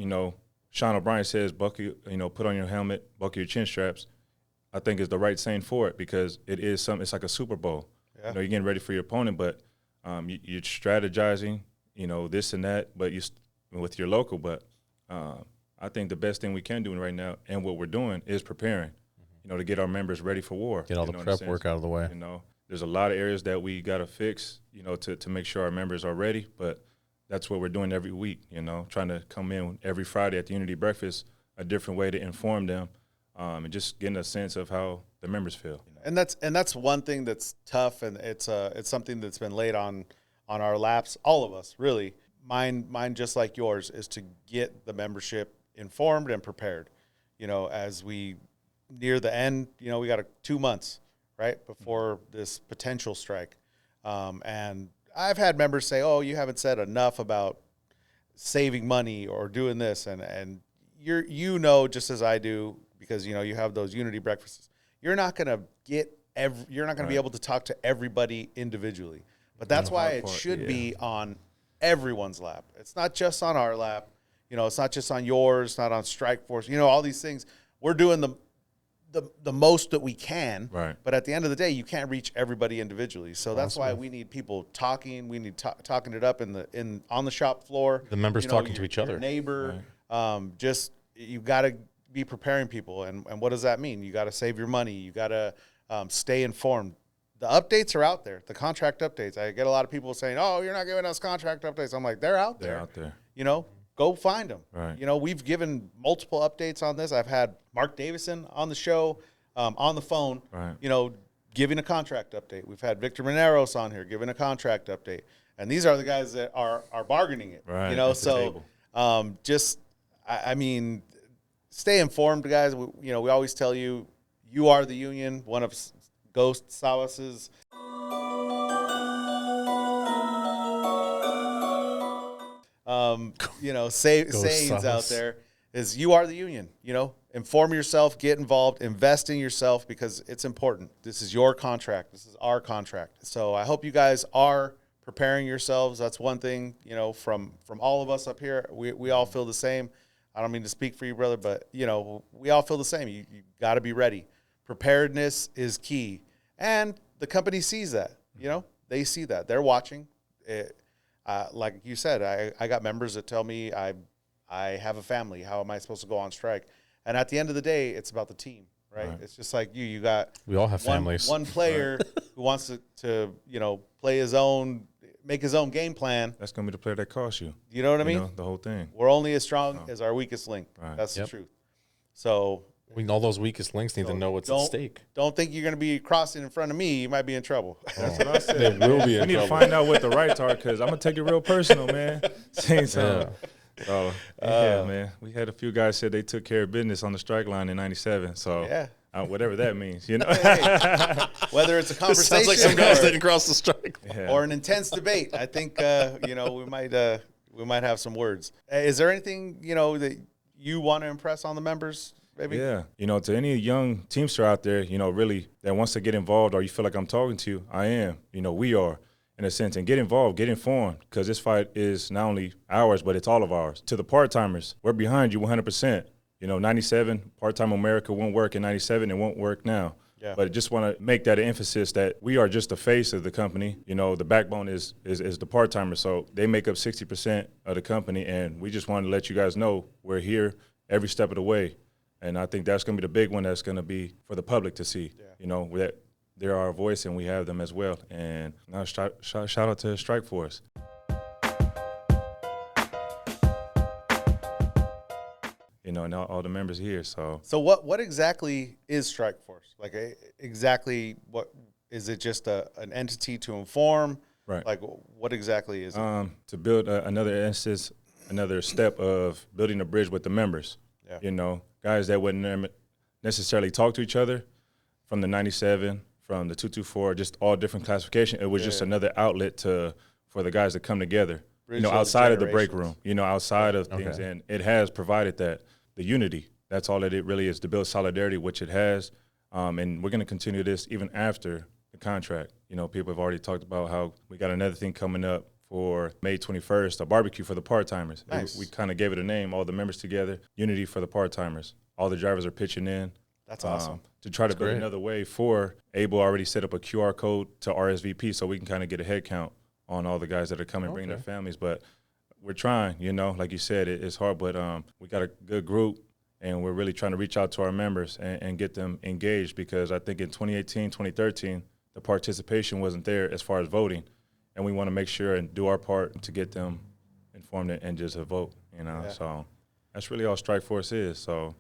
Sean O'Brien says, buckle, put on your helmet, buckle your chin straps, I think is the right saying for it, because it's like a Super Bowl. Yeah. You're getting ready for your opponent, but you're strategizing, this and that, but with your local. But I think the best thing we can do right now, and what we're doing, is preparing, to get our members ready for war. Get all the prep work out of the way. There's a lot of areas that we got to fix, to make sure our members are ready, but that's what we're doing every week, trying to come in every Friday at the Unity Breakfast, a different way to inform them, and just getting a sense of how the members feel. And that's one thing that's tough, and it's something that's been laid on our laps, all of us, really. Mine just like yours, is to get the membership informed and prepared. As we near the end, we got 2 months, right, before this potential strike. And I've had members say, "Oh, you haven't said enough about saving money or doing this," and you're just as I do, because you have those Unity breakfasts. You're not going to you're not going to be able to talk to everybody individually. But that's why it should be on everyone's lap. It's not just on our lap. It's not just on yours, not on Strikeforce. All these things. We're doing the most that we can. Right. But at the end of the day, you can't reach everybody individually. So that's why we need people talking. We need talking it up on the shop floor. The members talking to each other. Your neighbor. Right. You got to be preparing people. And what does that mean? You got to save your money. You got to stay informed. The updates are out there, the contract updates. I get a lot of people saying, "Oh, you're not giving us contract updates." I'm like, they're out there. They're out there. go find them. Right. You know, we've given multiple updates on this. I've had Mark Davison on the show, on the phone, Right. you know, giving a contract update. We've had Victor Mineros on here giving a contract update. And these are the guys that are bargaining it, Right, you know. at the So I mean, stay informed, guys. We always tell you, you are the union. One of Ghost Salas's sayings out there is, you are the union. You know, inform yourself, get involved, invest in yourself, because it's important. This is your contract. This is our contract. So I hope you guys are preparing yourselves. That's one thing, you know, from all of us up here. We all feel the same. I don't mean to speak for you, brother, but, you know, we all feel the same. You got to be ready. Preparedness is key. And the company sees that, you know. They see that. They're watching. Like you said, I got members that tell me I have a family. How am I supposed to go on strike? And at the end of the day, it's about the team, right? It's just like you got We all have families. One player who wants to you know, make his own game plan. That's going to be the player that costs you. You know what I mean? You know, the whole thing. We're only as strong as our weakest link. Right. That's the truth. So All those weakest links need to know what's at stake. Don't think you're going to be crossing in front of me. You might be in trouble. That's what I said. They will be in We need to trouble. find out what the rights are, because I'm going to take it real personal, man. Saying something. So, yeah, man. We had a few guys said they took care of business on the strike line in 97. So, Yeah. Whatever that means, you know. Whether it's a conversation Sounds like some guys didn't cross the strike. or an intense debate, I think you know, we might have some words. Is there anything, you know, that you want to impress on the members? Maybe? Yeah. You know, to any young Teamster out there, you know, really that wants to get involved, or you feel like I'm talking to you, I am. You know, we are, in a sense. And get involved, get informed, because this fight is not only ours, but it's all of ours. To the part-timers, we're behind you 100%. You know, 97, part-time America won't work in 97. It won't work now. Yeah. But I just want to make that an emphasis that we are just the face of the company. You know, the backbone is the part-timers. So they make up 60% of the company, and we just wanted to let you guys know we're here every step of the way. And I think that's going to be the big one that's going to be for the public to see, you know, that they're our voice and we have them as well. And now shout out to Strikeforce. You know, and all the members here. So what exactly is Strikeforce? Like, exactly what is it? Just an entity to inform? Right. Like, what exactly is it? To build another step of building a bridge with the members. Yeah. You know, guys that wouldn't necessarily talk to each other from the 97, from the 224, just all different classification. It was just another outlet for the guys to come together. Bridge you know, those outside of the break generations. room. You know, outside of things, and it has provided that the unity. That's all that it really is, to build solidarity, which it has. And we're going to continue this even after the contract. You know, people have already talked about how we got another thing coming up for May 21st, a barbecue for the part-timers. Nice. We kind of gave it a name, all the members together, unity for the part-timers. All the drivers are pitching in. That's awesome. To try to build great. another way for Abel already set up a QR code to RSVP so we can kind of get a head count on all the guys that are coming, bring their families. But we're trying, you know, like you said, it's hard, but we got a good group, and we're really trying to reach out to our members and get them engaged, because I think in 2018, 2013, the participation wasn't there as far as voting. And we want to make sure and do our part to get them informed and just a vote, you know. Yeah. So that's really all Strikeforce is. So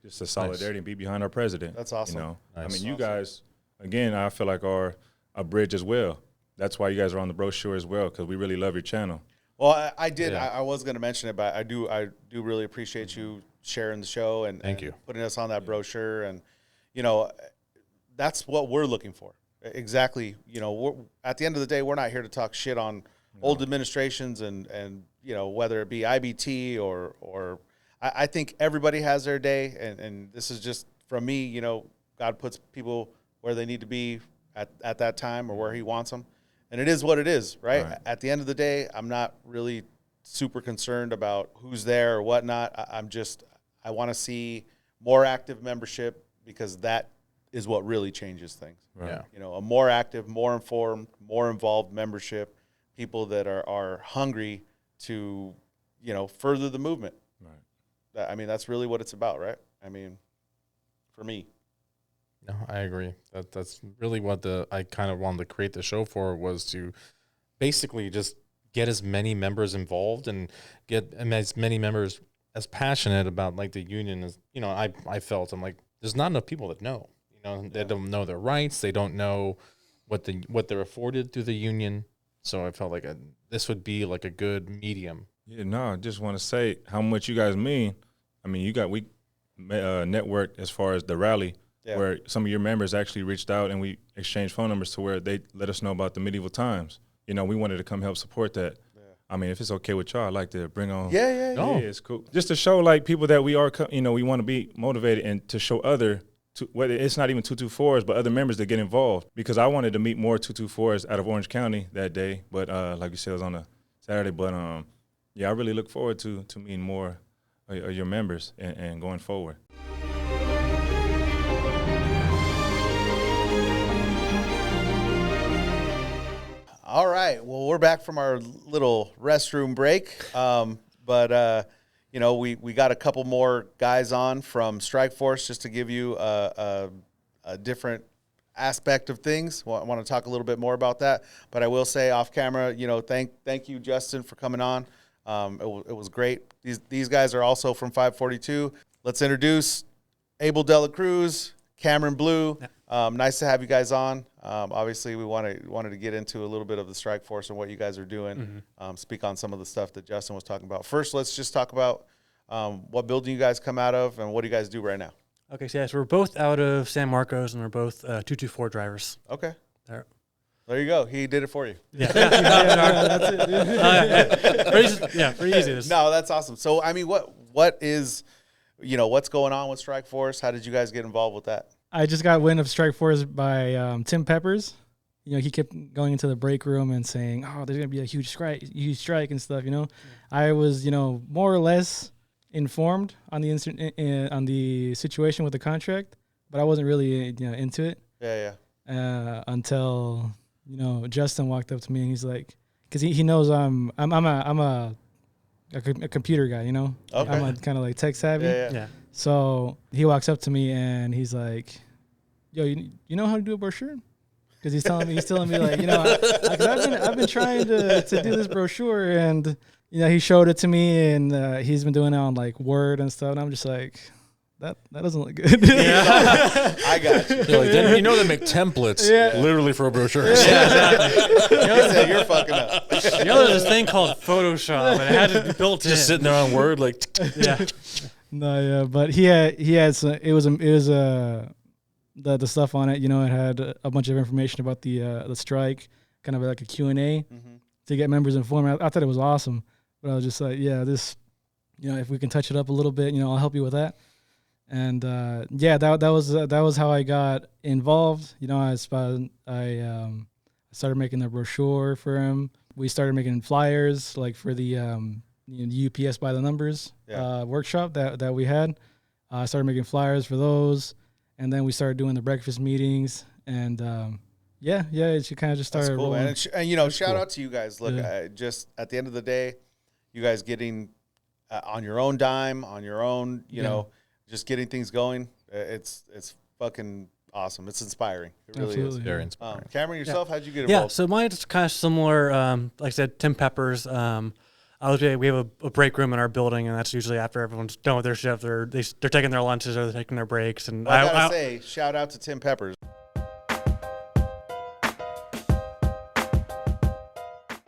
just a solidarity and be behind our president. That's awesome. You know, Nice. I mean, you guys, again, I feel like are a bridge as well. That's why you guys are on the brochure as well, because we really love your channel. Well, I did. Yeah. I was going to mention it, but I do really appreciate you sharing the show and Thank you. putting us on that brochure. And, you know, that's what we're looking for. Exactly. You know, at the end of the day, we're not here to talk shit on old administrations and you know, whether it be IBT or I think everybody has their day. And this is just from me, you know, God puts people where they need to be at that time or where he wants them. And it is what it is, right? At the end of the day, I'm not really super concerned about who's there or whatnot. I want to see more active membership, because that is what really changes things. Right. Yeah. You know, a more active, more informed, more involved membership, people that are hungry to, you know, further the movement. Right. I mean, that's really what it's about, right? I mean, for me. No, I agree. That's really what I kind of wanted to create the show for, was to basically just get as many members involved and get as many members as passionate about like the union as, you know, I felt. I'm like, there's not enough people that know, you know, they don't know their rights. They don't know what they're afforded through the union. So I felt like this would be like a good medium. Yeah, no, I just want to say how much you guys mean. I mean, we networked as far as the rally, where some of your members actually reached out and we exchanged phone numbers to where they let us know about the medieval times. You know, we wanted to come help support that. Yeah. I mean, if it's okay with y'all, I'd like to bring on. Yeah, it's cool. Just to show like people that we are, you know, we want to be motivated and to show whether it's not even 224s, but other members that get involved. Because I wanted to meet more 224s out of Orange County that day, but like you said, it was on a Saturday. But yeah, I really look forward to meeting more of your members and going forward. All right. Well, we're back from our little restroom break. You know, we got a couple more guys on from Strikeforce just to give you a different aspect of things. Well, I want to talk a little bit more about that. But I will say off camera, you know, thank you, Justin, for coming on. It was great. These guys are also from 542. Let's introduce Abel DeLacruz, Cameron Blue. Nice to have you guys on. Obviously, we wanted to get into a little bit of the Strikeforce and what you guys are doing. Speak on some of the stuff that Justin was talking about. First, let's just talk about what building you guys come out of and what do you guys do right now. Okay, so we're both out of San Marcos and we're both 224 drivers. Okay. There you go. He did it for you. Yeah, that's it, dude. Pretty easy. No, that's awesome. So, I mean, what is, you know, what's going on with Strikeforce? How did you guys get involved with that? I just got wind of Strikeforce by Tim Peppers. You know, he kept going into the break room and saying, "Oh, there's gonna be a huge strike and stuff." You know, I was, you know, more or less informed on the situation with the contract, but I wasn't really, you know, into it. Until, you know, Justin walked up to me and he's like, because he knows I'm a computer guy, you know. Okay. I'm kind of like tech savvy. Yeah. So he walks up to me and he's like, "Yo, you know how to do a brochure?" Because he's telling me like, you know, I've been trying to do this brochure, and you know, he showed it to me, and he's been doing it on like Word and stuff, and I'm just like, that doesn't look good. Yeah. I got you. You're like, you know, they make templates literally for a brochure. Yeah, exactly. You're fucking up. You know, there's this thing called Photoshop, and it had to be built in. Just sitting there on Word, like, yeah. No, yeah, but he had some, it was the stuff on it. You know, it had a bunch of information about the strike, kind of like a Q&A to get members informed. I thought it was awesome, but I was just like, yeah, this, you know, if we can touch it up a little bit, you know, I'll help you with that. And that was how I got involved. You know, I started making the brochure for him. We started making flyers like for the UPS by the numbers workshop that we had. I started making flyers for those, and then we started doing the breakfast meetings, and it kind of just started. That's cool, rolling. man. And you know, shout out to you guys. Look, just at the end of the day, you guys getting on your own dime, on your own, you know, just getting things going. It's fucking awesome. It's inspiring. It really is. Very inspiring. Cameron, yourself, how'd you get involved? Yeah, so mine's kind of similar. Like I said, Tim Peppers. We have a break room in our building, and that's usually after everyone's done with their shift. They're taking their lunches or they're taking their breaks. And well, I gotta say, shout out to Tim Peppers.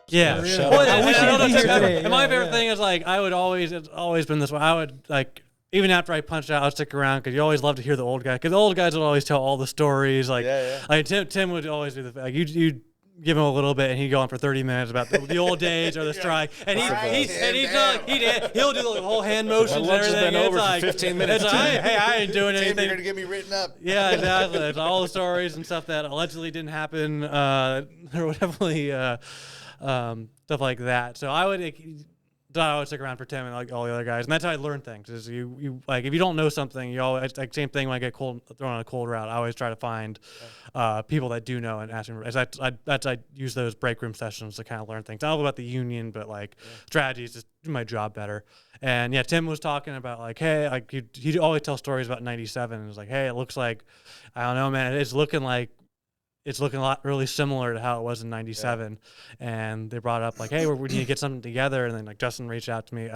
Yeah. And my favorite thing is like it's always been this way. I would like, even after I punched out, I'd stick around because you always love to hear the old guy. Because the old guys would always tell all the stories. Like, Tim would always do like you give him a little bit, and he'd go on for 30 minutes about the old days or the strike. And he'll do the whole hand motions and everything. Been over for 15 minutes. It's like, hey, I ain't doing anything. Tim, you're gonna get me written up. Yeah, exactly. It's all the stories and stuff that allegedly didn't happen. There were definitely stuff like that. So I would stick around for Tim and like all the other guys, and that's how I learn things. Is you like if you don't know something, you always like same thing when I get thrown on a cold route. I always try to find people that do know and ask them. I use those break room sessions to kind of learn things. Not all about the union, but like strategies to do my job better. And yeah, Tim was talking about like, hey, like he'd always tell stories about '97. And it was like, hey, it looks like, I don't know, man, it's looking like it's looking a lot really similar to how it was in '97. And they brought up like, hey, we need to get something together. And then like Justin reached out to me.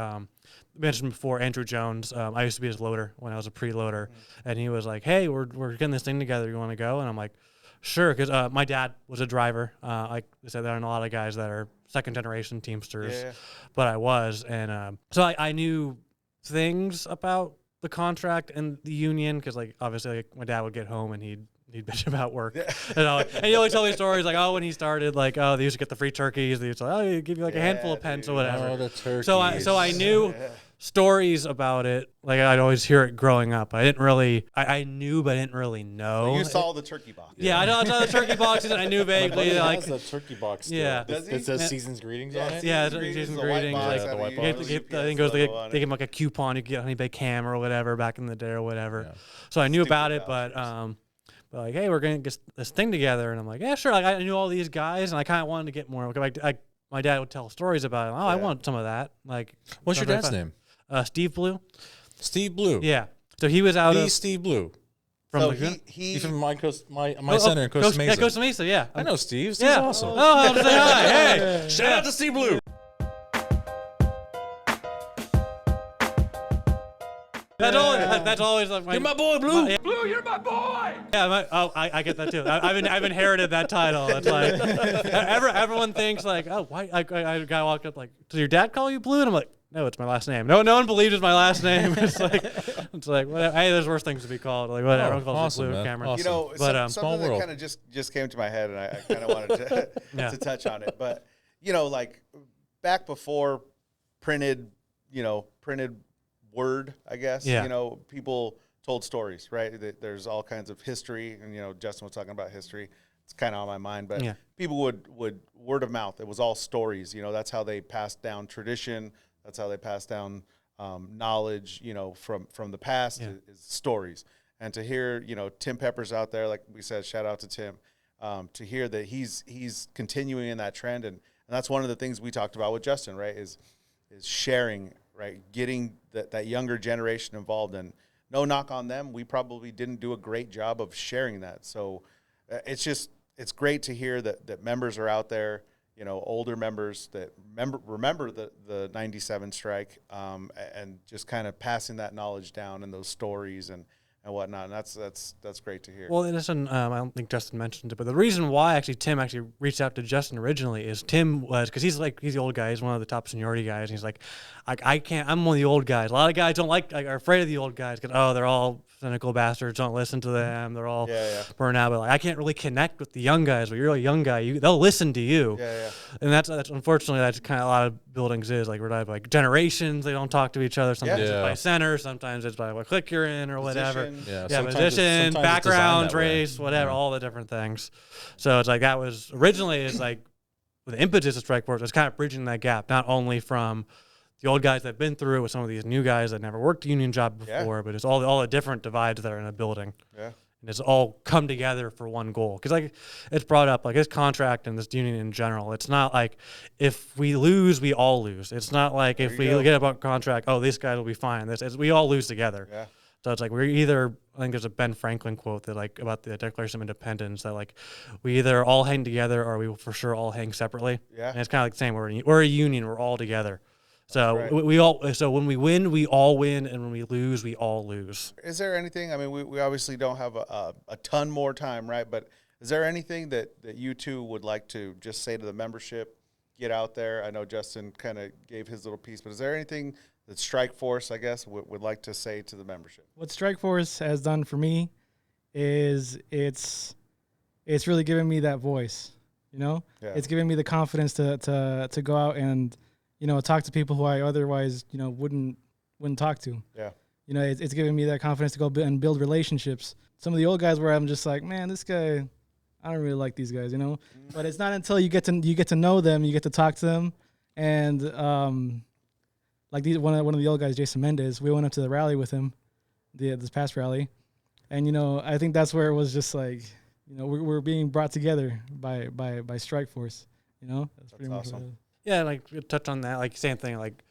Mentioned before, Andrew Jones. I used to be his loader when I was a preloader, and he was like, hey, we're getting this thing together. You want to go? And I'm like, sure, because my dad was a driver. Like I said, there aren't a lot of guys that are second generation Teamsters, but I was, and so I knew things about the contract and the union because like obviously like, my dad would get home and he'd bitch about work, and he always tell me stories like, oh, when he started, like, oh, they used to get the free turkeys. They used to, oh, they give you like a handful of pence or whatever. Oh, the turkeys. So I knew stories about it. Like I'd always hear it growing up. I didn't really, I knew, but I didn't really know. So you saw the turkey box. Yeah, I saw the turkey boxes. And I knew vaguely Like, like. has the turkey box. Still. Yeah. It says season's greetings on it. Yeah, season's greetings. Like, Like, the white I box. think it goes, they give them like a coupon. You can get Honey Baked Ham or whatever back in the day or whatever. Yeah. So I knew about it, but like, hey, we're gonna get this thing together, and I'm like, yeah, sure. Like I knew all these guys, and I kind of wanted to get more. Like, my dad would tell stories about it. Oh, I want some of that. Like, what's your dad's name? Steve Blue. Steve Blue. Yeah. So he was out of Steve Blue. From so Laguna. He's from my center in Costa Mesa. Yeah, Costa Mesa. Yeah. I know Steve. Steve's awesome. Oh, I'll say hi. Hey, shout out to Steve Blue. That's always like you're my boy, Blue. Blue, you're my boy. Yeah, I get that too. I've inherited that title. It's like everyone thinks like, oh, why? I guy walked up like, does your dad call you Blue? And I'm like, no, it's my last name. No one believes it's my last name. It's like whatever. Hey, there's worse things to be called. Like whatever. Everyone calls awesome, it Blue man. Cameron. Awesome. You know, but something that kind of just came to my head, and I kind of wanted to touch on it. But you know, like back before printed word, I guess. Yeah. You know, people told stories, right? There's all kinds of history, and you know, Justin was talking about history. It's kind of on my mind, but people would word of mouth. It was all stories. You know, that's how they passed down tradition. That's how they passed down knowledge. You know, from the past is stories. And to hear, you know, Tim Pepper's out there, like we said, shout out to Tim. To hear that he's continuing in that trend, and that's one of the things we talked about with Justin, right? Is sharing. Right, getting that younger generation involved, and no knock on them. We probably didn't do a great job of sharing that. So it's great to hear that members are out there, you know, older members that remember the '97 strike, and just kind of passing that knowledge down and those stories and whatnot. And that's great to hear. Well, listen, I don't think Justin mentioned it, but the reason why Tim reached out to Justin originally is Tim was because he's the old guy. He's one of the top seniority guys. And he's like, I can't. I'm one of the old guys. A lot of guys don't are afraid of the old guys because they're all cynical bastards. Don't listen to them. They're all burned out. But like, I can't really connect with the young guys. But you're a young guy. They'll listen to you. And that's unfortunately that's kind of a lot of buildings is like we're like generations. They don't talk to each other. Sometimes it's by center. Sometimes it's by what clique you're in or whatever. Position, background, race, whatever, all the different things. So it's like that was originally it's like with the impetus of Strikeforce, it's kind of bridging that gap, not only from the old guys that've been through with some of these new guys that never worked a union job before, but it's all the different divides that are in a building. Yeah. And it's all come together for one goal. Because like it's brought up like this contract and this union in general. It's not like if we lose, we all lose. It's not like if we get a contract, oh, these guys will be fine. We all lose together. Yeah. So it's like we're either, I think there's a Ben Franklin quote that like about the Declaration of Independence that like we either all hang together or we will for sure all hang separately. Yeah. And it's kind of like the same. We're a union. We're all together. So we all. So when we win, we all win, and when we lose, we all lose. Is there anything? I mean, we obviously don't have a ton more time, right? But is there anything that you two would like to just say to the membership? Get out there. I know Justin kind of gave his little piece, but is there anything that Strikeforce, I guess, would like to say to the membership? What Strikeforce has done for me is it's really given me that voice. You know, it's giving me the confidence to go out and talk to people who I otherwise wouldn't talk to. Yeah. It's giving me that confidence to go and build relationships. Some of the old guys where I'm just like, man, this guy, I don't really like these guys, But it's not until you get to know them, you get to talk to them, and like one of the old guys, Jason Mendez, we went up to the rally with him, this past rally, and I think that's where it was just like, we're being brought together by Strikeforce, That's pretty much awesome. Yeah, like touch on that, like same thing, like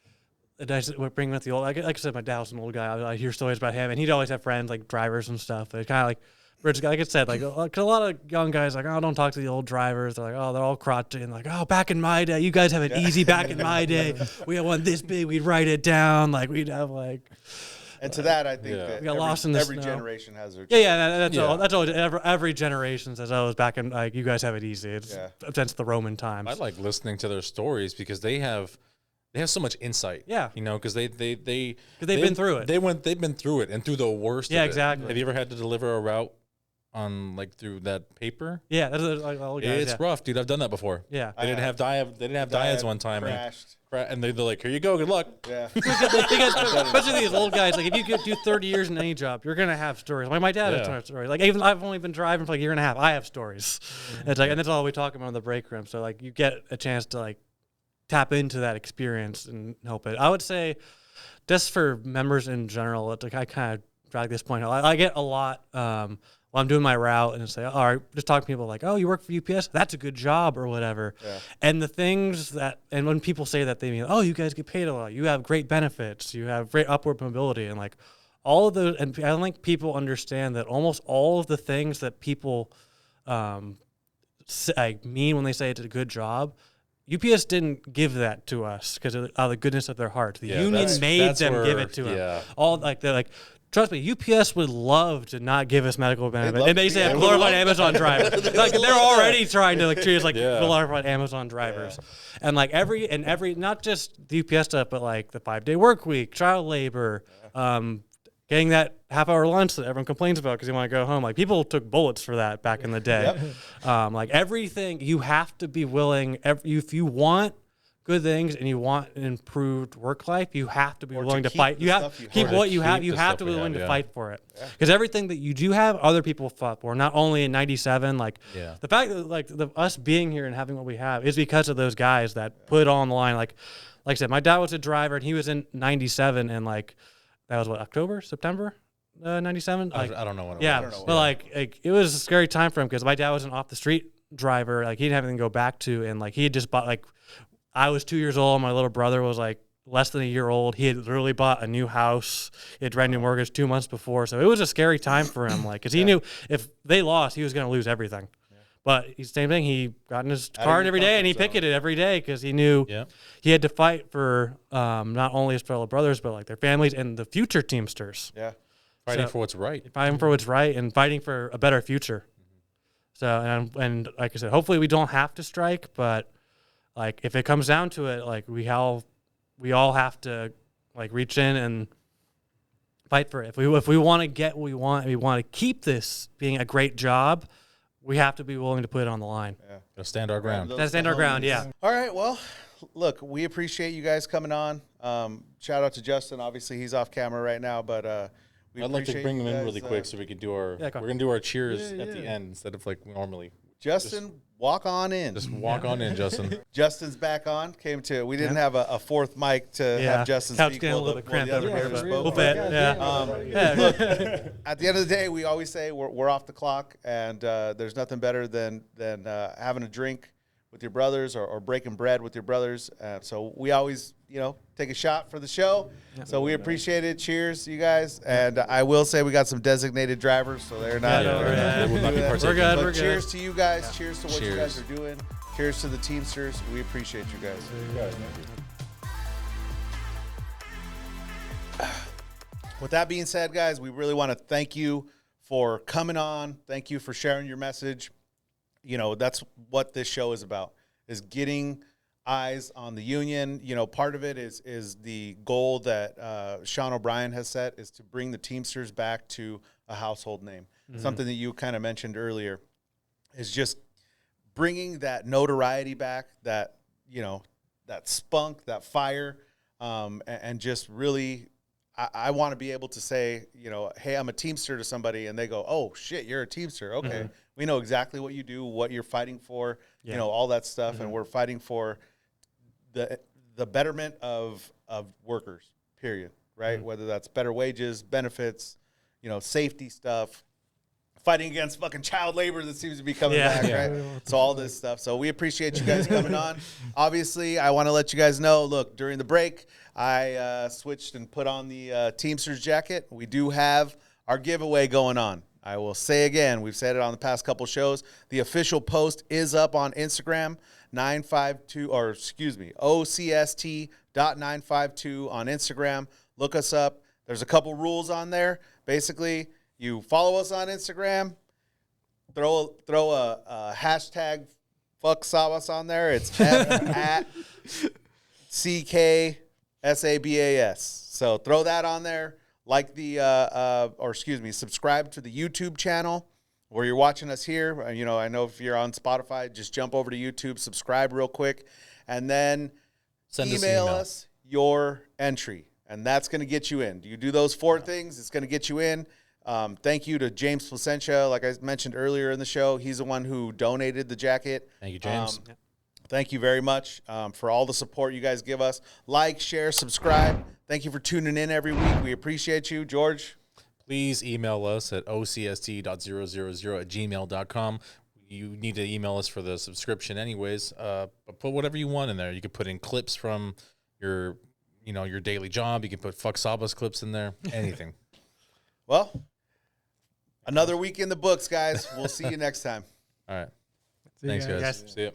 bringing up the old. Like I said, my dad was an old guy. I hear stories about him, and he'd always have friends like drivers and stuff. But it kind of like Rich, like I said, like 'cause a lot of young guys like, oh, don't talk to the old drivers. They're like, oh, they're all crotchety and like, oh, back in my day, you guys have it easy. Back in my day, we had one this big, we'd write it down, like we'd have like. And to that, I think that We got lost in the every snow. generation has their That's all. That's always every generation says, "Oh, it's back in like you guys have it easy." It's since the Roman times. I like listening to their stories because they have so much insight. Yeah, you know, because they've been through it. They've been through it and through the worst. Yeah, of it. exactly. Have you ever had to deliver a route on like through that paper? Yeah, that's like all guys, it's rough, dude. I've done that before. Yeah, they didn't have diodes one time. Crashed. And they're like, "Here you go, good luck." Yeah, especially these old guys. Like, if you could do 30 years in any job, you're gonna have stories. Like my dad has a story. Like, even I've only been driving for like a year and a half. I have stories. It's like, and that's all we talk about in the break room. So like, you get a chance to like tap into that experience and help it. I would say, just for members in general, it's like I kind of drag this point. I get a lot. While I'm doing my route and say, all right, just talk to people like, oh, you work for UPS? That's a good job or whatever. Yeah. And the things that, and when people say that, they mean, oh, you guys get paid a lot. You have great benefits. You have great upward mobility. And like all of those, and I don't think people understand that almost all of the things that people mean when they say it's a good job, UPS didn't give that to us because of the goodness of their heart. The union made them give it to them. All like they're like, trust me, UPS would love to not give us medical benefits. And they say glorified Amazon drivers. Like they're already trying to like treat us like glorified Amazon drivers. Yeah. And like every not just the UPS stuff, but like the 5-day work week, child labor, getting that half-hour lunch that everyone complains about because you want to go home. Like people took bullets for that back in the day. Yep. Like everything, you have to be willing. If you want good things and you want an improved work life, you have to be willing to fight. You have to keep what you have. You have to be willing to fight for it. Because everything that you do have, other people fought for. Not only in '97, like the fact that like us being here and having what we have is because of those guys that put it all on the line. Like I said, my dad was a driver and he was in '97, and like that was what, October, September. 97. Like, I don't know what. Yeah, but like it was a scary time for him because my dad was an off the street driver. Like he didn't have anything to go back to, and like he had just bought like. I was 2 years old. My little brother was like less than a year old. He had literally bought a new house. He had brand new mortgage 2 months before. So it was a scary time for him. Like, cause he knew if they lost, he was going to lose everything. Yeah. But same thing. He got in his car every day and he picketed every day because he knew he had to fight for not only his fellow brothers, but like their families and the future Teamsters. Yeah. Fighting for what's right. Fighting for what's right and fighting for a better future. So, and like I said, hopefully we don't have to strike, but like if it comes down to it, like we all have to like reach in and fight for it. If we want to get what we want, and we want to keep this being a great job, we have to be willing to put it on the line. Yeah, gotta stand our ground. Stand our ground. Yeah. All right. Well, look, we appreciate you guys coming on. Shout out to Justin. Obviously, he's off camera right now, but I'd like to bring him in really quick so we can do our. We're gonna do our cheers at the end instead of like normally. Justin, walk on in. Just walk on in, Justin. Justin's back on. We didn't have a fourth mic to have Justin speak while the other players spoke. Look, at the end of the day, we always say we're off the clock, and there's nothing better than having a drink with your brothers or breaking bread with your brothers. So we always, take a shot for the show. So we appreciate it. Cheers, you guys. And I will say we got some designated drivers, so they're not. They will not be partaking. We're good. Cheers to you guys. Cheers to what you guys are doing. Cheers to the Teamsters. We appreciate you guys. With that being said, guys, we really want to thank you for coming on. Thank you for sharing your message. That's what this show is about, is getting eyes on the union. Part of it is the goal that Sean O'Brien has set, is to bring the Teamsters back to a household name. Mm-hmm. Something that you kind of mentioned earlier is just bringing that notoriety back, that spunk, that fire, and just really, I want to be able to say, hey, I'm a Teamster to somebody, and they go, oh, shit, you're a Teamster. Okay. Mm-hmm. We know exactly what you do, what you're fighting for, all that stuff, mm-hmm. and we're fighting for the betterment of workers, period, right? Mm-hmm. Whether that's better wages, benefits, safety stuff, fighting against fucking child labor that seems to be coming back, right? So all this stuff. So we appreciate you guys coming on. Obviously, I want to let you guys know, look, during the break, I switched and put on the Teamsters jacket. We do have our giveaway going on. I will say again, we've said it on the past couple shows. The official post is up on Instagram, OCST.952 on Instagram. Look us up. There's a couple rules on there. Basically, you follow us on Instagram, throw a hashtag fuck Sabas on there. It's at CKSABAS. So throw that on there. Like subscribe to the YouTube channel where you're watching us here. I know if you're on Spotify, just jump over to YouTube, subscribe real quick, and then email us your entry. And that's going to get you in. You do those 4 things, it's going to get you in. Thank you to James Placentia. Like I mentioned earlier in the show, he's the one who donated the jacket. Thank you, James. Thank you very much for all the support you guys give us. Like, share, subscribe. Thank you for tuning in every week. We appreciate you. George? Please email us at ocst.000@gmail.com. You need to email us for the subscription anyways. But put whatever you want in there. You can put in clips from your daily job. You can put fuck Sabas clips in there. Anything. Well, another week in the books, guys. We'll see you next time. All right. See you Thanks, guys. guys. See ya.